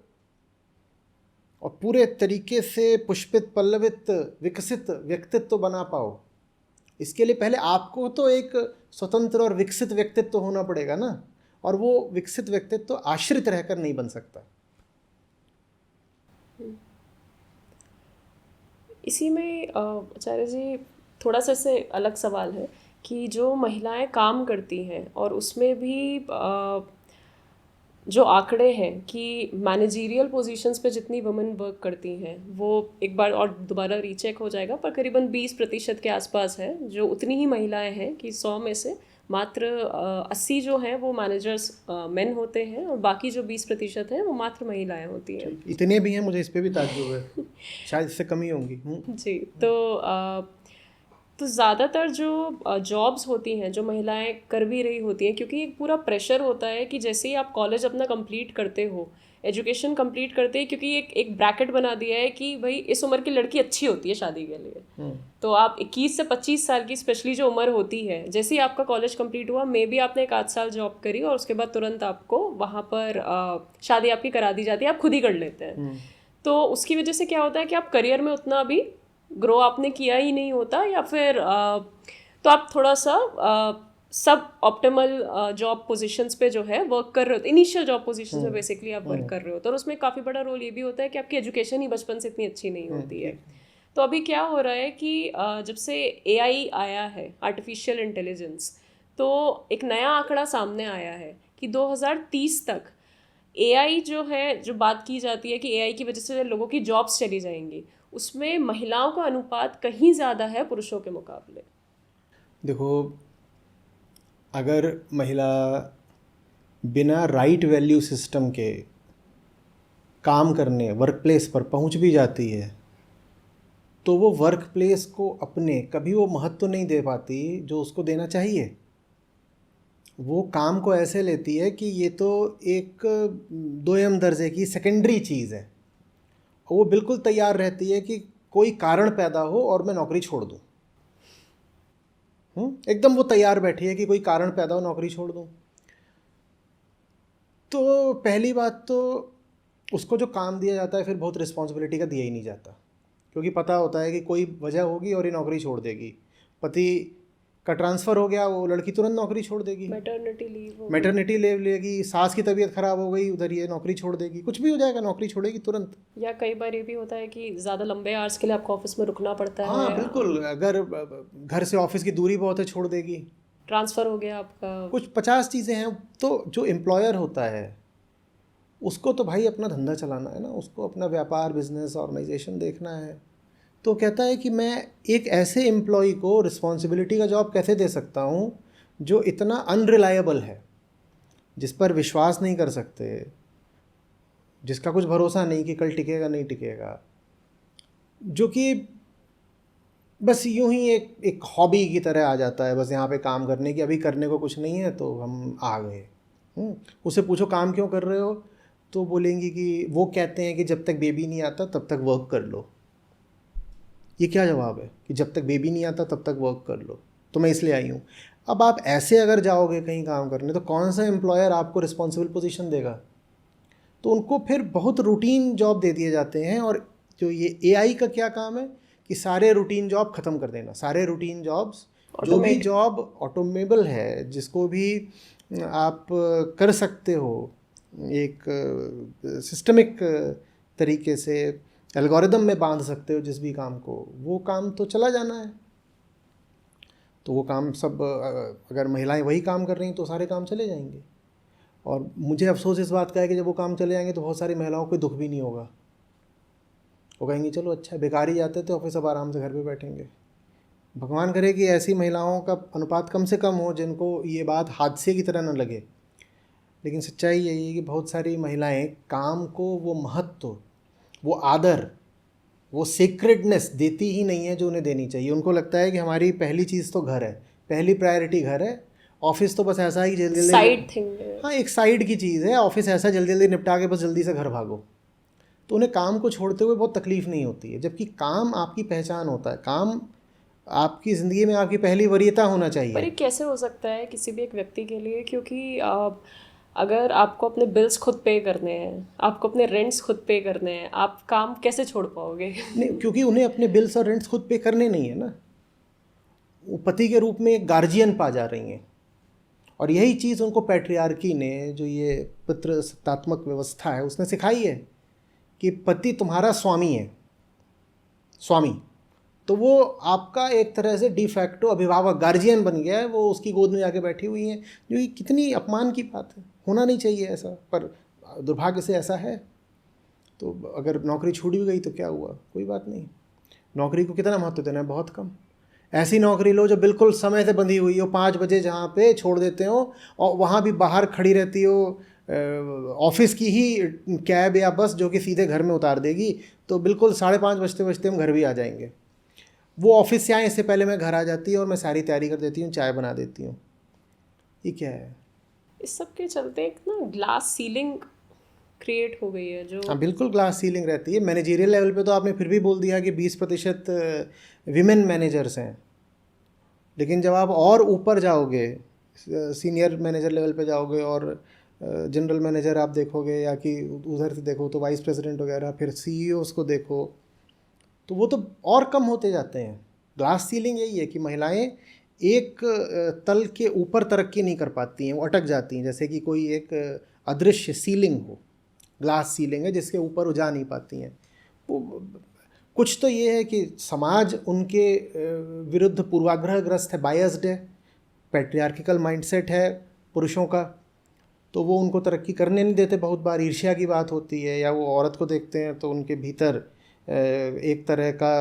और पूरे तरीके से पुष्पित, पल्लवित, विकसित व्यक्तित्व तो बना पाओ, इसके लिए पहले आपको तो एक स्वतंत्र और विकसित व्यक्तित्व तो होना पड़ेगा ना। और वो विकसित व्यक्तित्व तो आश्रित रहकर नहीं बन सकता। इसी में आचार्य जी, थोड़ा सा इससे अलग सवाल है कि जो महिलाएं काम करती हैं और उसमें भी जो आंकड़े हैं कि मैनेजरियल पोजीशंस पे जितनी वुमेन वर्क करती हैं, वो एक बार और दोबारा रीचेक हो जाएगा, पर करीबन 20% के आसपास है जो उतनी ही महिलाएं हैं कि 100 में से मात्र 80 जो हैं वो मैनेजर्स मेन होते हैं, और बाकी जो 20% हैं वो मात्र महिलाएं होती हैं। इतने भी हैं, मुझे इस पे भी ताज्जुब है, शायद इससे कमी होंगी। जी। तो ज़्यादातर जो जॉब्स होती हैं जो महिलाएं कर भी रही होती हैं, क्योंकि एक पूरा प्रेशर होता है कि जैसे ही आप कॉलेज अपना कंप्लीट करते हो, एजुकेशन कंप्लीट करते हैं, क्योंकि एक ब्रैकेट बना दिया है कि भाई इस उम्र की लड़की अच्छी होती है शादी के लिए। तो आप 21 से 25 साल की स्पेशली जो उम्र होती है, जैसे ही आपका कॉलेज कंप्लीट हुआ, मे बी आपने एक 8 साल जॉब करी और उसके बाद तुरंत आपको वहाँ पर शादी आपकी करा दी जाती है, आप खुद ही कर लेते हैं। तो उसकी वजह से क्या होता है कि आप करियर में उतना अभी ग्रो आपने किया ही नहीं होता, या फिर तो आप थोड़ा सा सब ऑप्टिमल जॉब पोजीशंस पे जो है वर्क कर रहे हो, इनिशियल जॉब पोजीशंस में बेसिकली आप वर्क कर रहे हो। तो और उसमें काफ़ी बड़ा रोल ये भी होता है कि आपकी एजुकेशन ही बचपन से इतनी अच्छी नहीं होती है। तो अभी क्या हो रहा है कि जब से AI आया है, आर्टिफिशियल इंटेलिजेंस, तो एक नया आंकड़ा सामने आया है कि 2030 तक AI जो है, जो बात की जाती है कि AI की वजह से लोगों की जॉब्स चली जाएंगी, उसमें महिलाओं का अनुपात कहीं ज़्यादा है पुरुषों के मुकाबले। देखो, अगर महिला बिना राइट वैल्यू सिस्टम के काम करने वर्क प्लेस पर पहुंच भी जाती है, तो वो वर्क प्लेस को अपने कभी वो महत्व नहीं दे पाती जो उसको देना चाहिए। वो काम को ऐसे लेती है कि ये तो एक दोयम दर्जे की सेकेंडरी चीज़ है। वो बिल्कुल तैयार रहती है कि कोई कारण पैदा हो और मैं नौकरी छोड़ दूँ। एकदम वो तैयार बैठी है कि कोई कारण पैदा हो, नौकरी छोड़ दूँ। तो पहली बात तो उसको जो काम दिया जाता है फिर बहुत रिस्पॉन्सिबिलिटी का दिया ही नहीं जाता, क्योंकि पता होता है कि कोई वजह होगी और ये नौकरी छोड़ देगी। पति का ट्रांसफ़र हो गया, वो लड़की तुरंत नौकरी छोड़ देगी, मैटरनिटी लीव लेगी। सास की तबीयत ख़राब हो गई, उधर ये नौकरी छोड़ देगी। कुछ भी हो जाएगा, नौकरी छोड़ेगी तुरंत। या कई बार ये भी होता है कि ज़्यादा लंबे आवर्स के लिए आपको ऑफिस में रुकना पड़ता है। हाँ बिल्कुल, अगर घर से ऑफिस की दूरी बहुत है, छोड़ देगी। ट्रांसफ़र हो गया आपका, कुछ 50 चीज़ें हैं। तो जो एम्प्लॉयर होता है उसको तो भाई अपना धंधा चलाना है ना, उसको अपना व्यापार, बिजनेस, ऑर्गेनाइजेशन देखना है। तो कहता है कि मैं एक ऐसे एम्प्लॉय को रिस्पॉन्सिबिलिटी का जॉब कैसे दे सकता हूँ जो इतना अनरिलायबल है, जिस पर विश्वास नहीं कर सकते, जिसका कुछ भरोसा नहीं कि कल टिकेगा नहीं टिकेगा, जो कि बस यूं ही एक हॉबी की तरह आ जाता है, बस यहाँ पे काम करने की, अभी करने को कुछ नहीं है तो हम आ गए। उससे पूछो काम क्यों कर रहे हो, तो बोलेंगी कि वो कहते हैं कि जब तक बेबी नहीं आता तब तक वर्क कर लो। ये क्या जवाब है कि जब तक बेबी नहीं आता तब तक वर्क कर लो, तो मैं इसलिए आई हूँ। अब आप ऐसे अगर जाओगे कहीं काम करने तो कौन सा एम्प्लॉयर आपको रिस्पॉन्सिबल पोजीशन देगा? तो उनको फिर बहुत रूटीन जॉब दे दिए जाते हैं। और जो ये एआई का क्या काम है कि सारे रूटीन जॉब ख़त्म कर देना, सारे रूटीन जॉब्स, जो भी जॉब ऑटोमेबल है, जिसको भी आप कर सकते हो एक सिस्टमिक तरीके से, एल्गोरिदम में बांध सकते हो जिस भी काम को, वो काम तो चला जाना है। तो वो काम सब, अगर महिलाएं वही काम कर रही हैं तो सारे काम चले जाएंगे। और मुझे अफसोस इस बात का है कि जब वो काम चले जाएंगे तो बहुत सारी महिलाओं को दुख भी नहीं होगा। वो कहेंगी चलो अच्छा, बेकार ही जाते थे ऑफिस, अब आराम से घर पे बैठेंगे। भगवान करे कि ऐसी महिलाओं का अनुपात कम से कम हो जिनको ये बात हादसे की तरह न लगे। लेकिन सच्चाई यही है कि बहुत सारी महिलाएं काम को वो महत्व, वो आदर, वो सीक्रेटनेस देती ही नहीं है जो उन्हें देनी चाहिए। उनको लगता है कि हमारी पहली चीज़ तो घर है, पहली प्रायोरिटी घर है, ऑफिस तो बस ऐसा ही जल्दी साइड थिंग है। हाँ, एक साइड की चीज़ है, ऑफिस ऐसा जल्दी जल्दी निपटा के बस जल्दी से घर भागो। तो उन्हें काम को छोड़ते हुए बहुत तकलीफ़ नहीं होती है, जबकि काम आपकी पहचान होता है, काम आपकी ज़िंदगी में आपकी पहली वरीयता होना चाहिए। पर ये कैसे हो सकता है किसी भी एक व्यक्ति के लिए? क्योंकि अगर आपको अपने बिल्स खुद पे करने हैं, आपको अपने रेंट्स खुद पे करने हैं, आप काम कैसे छोड़ पाओगे? नहीं, क्योंकि उन्हें अपने बिल्स और रेंट्स खुद पे करने नहीं है ना, वो पति के रूप में एक गार्जियन पा जा रही हैं। और यही चीज़ उनको पैट्रियार्की ने, जो ये पितृसत्तात्मक व्यवस्था है, उसने सिखाई है कि पति तुम्हारा स्वामी है, स्वामी। तो वो आपका एक तरह से डी फैक्टो अभिभावक, गार्जियन बन गया है, वो उसकी गोद में जाके बैठी हुई हैं, जो कि कितनी अपमान की बात है। होना नहीं चाहिए ऐसा, पर दुर्भाग्य से ऐसा है। तो अगर नौकरी छूट भी गई तो क्या हुआ, कोई बात नहीं। नौकरी को कितना महत्व देना है, बहुत कम। ऐसी नौकरी लो जो बिल्कुल समय से बंधी हुई हो, 5 बजे जहाँ पे छोड़ देते हो और वहाँ भी बाहर खड़ी रहती हो, ऑफिस की ही कैब या बस जो कि सीधे घर में उतार देगी, तो बिल्कुल 5:30 बजते बजते हम घर भी आ जाएंगे। वो ऑफिस से आए इससे पहले मैं घर आ जाती हूँ और मैं सारी तैयारी कर देती हूँ, चाय बना देती हूँ। ये क्या है? इस सब के चलते एक ना ग्लास सीलिंग क्रिएट हो गई है जो, हाँ बिल्कुल ग्लास सीलिंग रहती है। मैनेजरियल लेवल पे तो आपने फिर भी बोल दिया कि 20% विमेन मैनेजर्स हैं, लेकिन जब आप और ऊपर जाओगे, सीनियर मैनेजर लेवल पे जाओगे और जनरल मैनेजर आप देखोगे, या कि उधर से देखो तो वाइस प्रेसिडेंट वगैरह, फिर सीईओस को देखो, तो वो तो और कम होते जाते हैं। ग्लास सीलिंग यही है कि महिलाएं एक तल के ऊपर तरक्की नहीं कर पाती हैं, वो अटक जाती हैं, जैसे कि कोई एक अदृश्य सीलिंग हो, ग्लास सीलिंग है जिसके ऊपर वो जा नहीं पाती हैं। वो कुछ तो ये है कि समाज उनके विरुद्ध पूर्वाग्रहग्रस्त है, बायस्ड है, पैट्रियार्किकल माइंडसेट है पुरुषों का, तो वो उनको तरक्की करने नहीं देते। बहुत बार ईर्ष्या की बात होती है, या वो औरत को देखते हैं तो उनके भीतर एक तरह का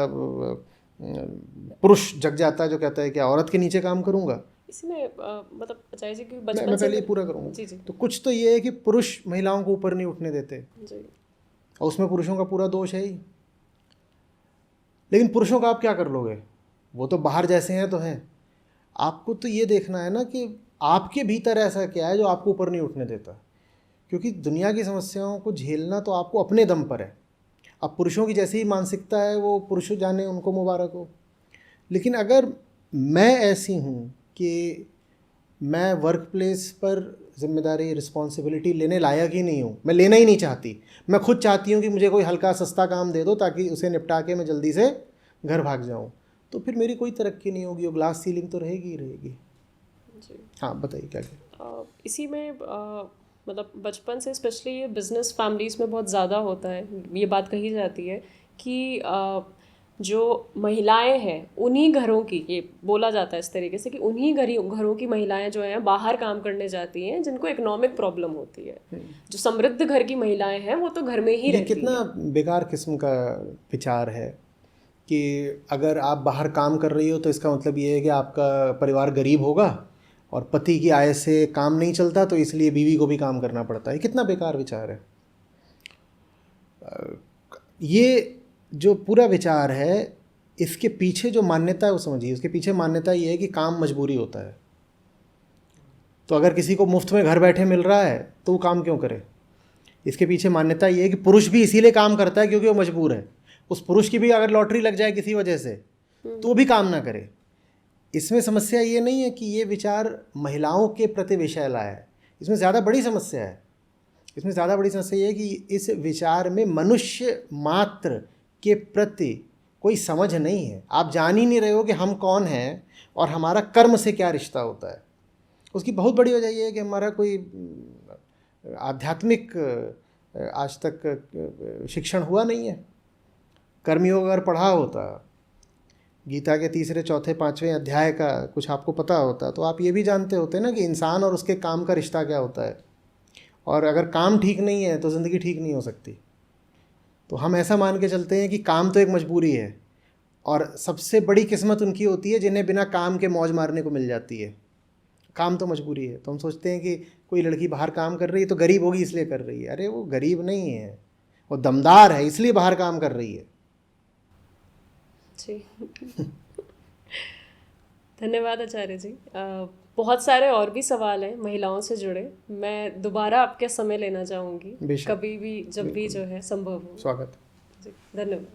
पुरुष जग जाता है जो कहता है कि औरत के नीचे काम करूंगा। इसमें मतलब आचार्य जी की मैं बचपन से पहले ये पूरा करूंगा। जी जी तो कुछ तो ये है कि पुरुष महिलाओं को ऊपर नहीं उठने देते, जी और उसमें पुरुषों का पूरा दोष है ही। लेकिन पुरुषों का आप क्या कर लोगे, वो तो बाहर जैसे हैं तो हैं। आपको तो ये देखना है ना कि आपके भीतर ऐसा क्या है जो आपको ऊपर नहीं उठने देता, क्योंकि दुनिया की समस्याओं को झेलना तो आपको अपने दम पर है। अब पुरुषों की जैसी ही मानसिकता है वो पुरुष जाने, उनको मुबारक हो। लेकिन अगर मैं ऐसी हूँ कि मैं वर्क प्लेस पर जिम्मेदारी, रिस्पॉन्सिबिलिटी लेने लायक ही नहीं हूँ, मैं लेना ही नहीं चाहती, मैं खुद चाहती हूँ कि मुझे कोई हल्का सस्ता काम दे दो ताकि उसे निपटा के मैं जल्दी से घर भाग जाऊँ, तो फिर मेरी कोई तरक्की नहीं होगी, वो ग्लास सीलिंग तो रहेगी ही रहेगी। जी। हाँ बताइए क्या क्या। इसी में मतलब बचपन से स्पेशली ये बिजनेस फैमिलीज़ में बहुत ज़्यादा होता है, ये बात कही जाती है कि जो महिलाएं हैं उन्हीं घरों की, ये बोला जाता है इस तरीके से कि उन्हीं घरों की महिलाएं जो हैं बाहर काम करने जाती हैं जिनको इकोनॉमिक प्रॉब्लम होती है। जो समृद्ध घर की महिलाएं हैं वो तो घर में ही ये रहती कितना हैं। बेकार किस्म का विचार है कि अगर आप बाहर काम कर रही हो तो इसका मतलब ये है कि आपका परिवार गरीब होगा और पति की आय से काम नहीं चलता तो इसलिए बीवी को भी काम करना पड़ता है। कितना बेकार विचार है। ये जो पूरा विचार है इसके पीछे जो मान्यता है वो समझिए। उसके पीछे मान्यता ये है कि काम मजबूरी होता है, तो अगर किसी को मुफ्त में घर बैठे मिल रहा है तो वो काम क्यों करे। इसके पीछे मान्यता ये है कि पुरुष भी इसीलिए काम करता है क्योंकि वो मजबूर है। उस पुरुष की भी अगर लॉटरी लग जाए किसी वजह से तो वो भी काम ना करे। इसमें समस्या ये नहीं है कि ये विचार महिलाओं के प्रति विषय लाया है, इसमें ज़्यादा बड़ी समस्या है। इसमें ज़्यादा बड़ी समस्या ये है कि इस विचार में मनुष्य मात्र के प्रति कोई समझ नहीं है। आप जान ही नहीं रहे हो कि हम कौन हैं और हमारा कर्म से क्या रिश्ता होता है। उसकी बहुत बड़ी वजह यह है कि हमारा कोई आध्यात्मिक आज तक शिक्षण हुआ नहीं है। कर्मयोग अगर पढ़ा होता, गीता के 3, 4, 5वें अध्याय का कुछ आपको पता होता तो आप ये भी जानते होते ना कि इंसान और उसके काम का रिश्ता क्या होता है, और अगर काम ठीक नहीं है तो ज़िंदगी ठीक नहीं हो सकती। तो हम ऐसा मान के चलते हैं कि काम तो एक मजबूरी है, और सबसे बड़ी किस्मत उनकी होती है जिन्हें बिना काम के मौज मारने को मिल जाती है। काम तो मजबूरी है, तो हम सोचते हैं कि कोई लड़की बाहर काम कर रही है तो गरीब होगी इसलिए कर रही है। अरे वो गरीब नहीं है, वो दमदार है इसलिए बाहर काम कर रही है। जी धन्यवाद आचार्य जी। बहुत सारे और भी सवाल हैं महिलाओं से जुड़े, मैं दोबारा आपके समय लेना चाहूँगी बेशक, कभी भी जब भी जो है संभव हो। स्वागत। जी धन्यवाद।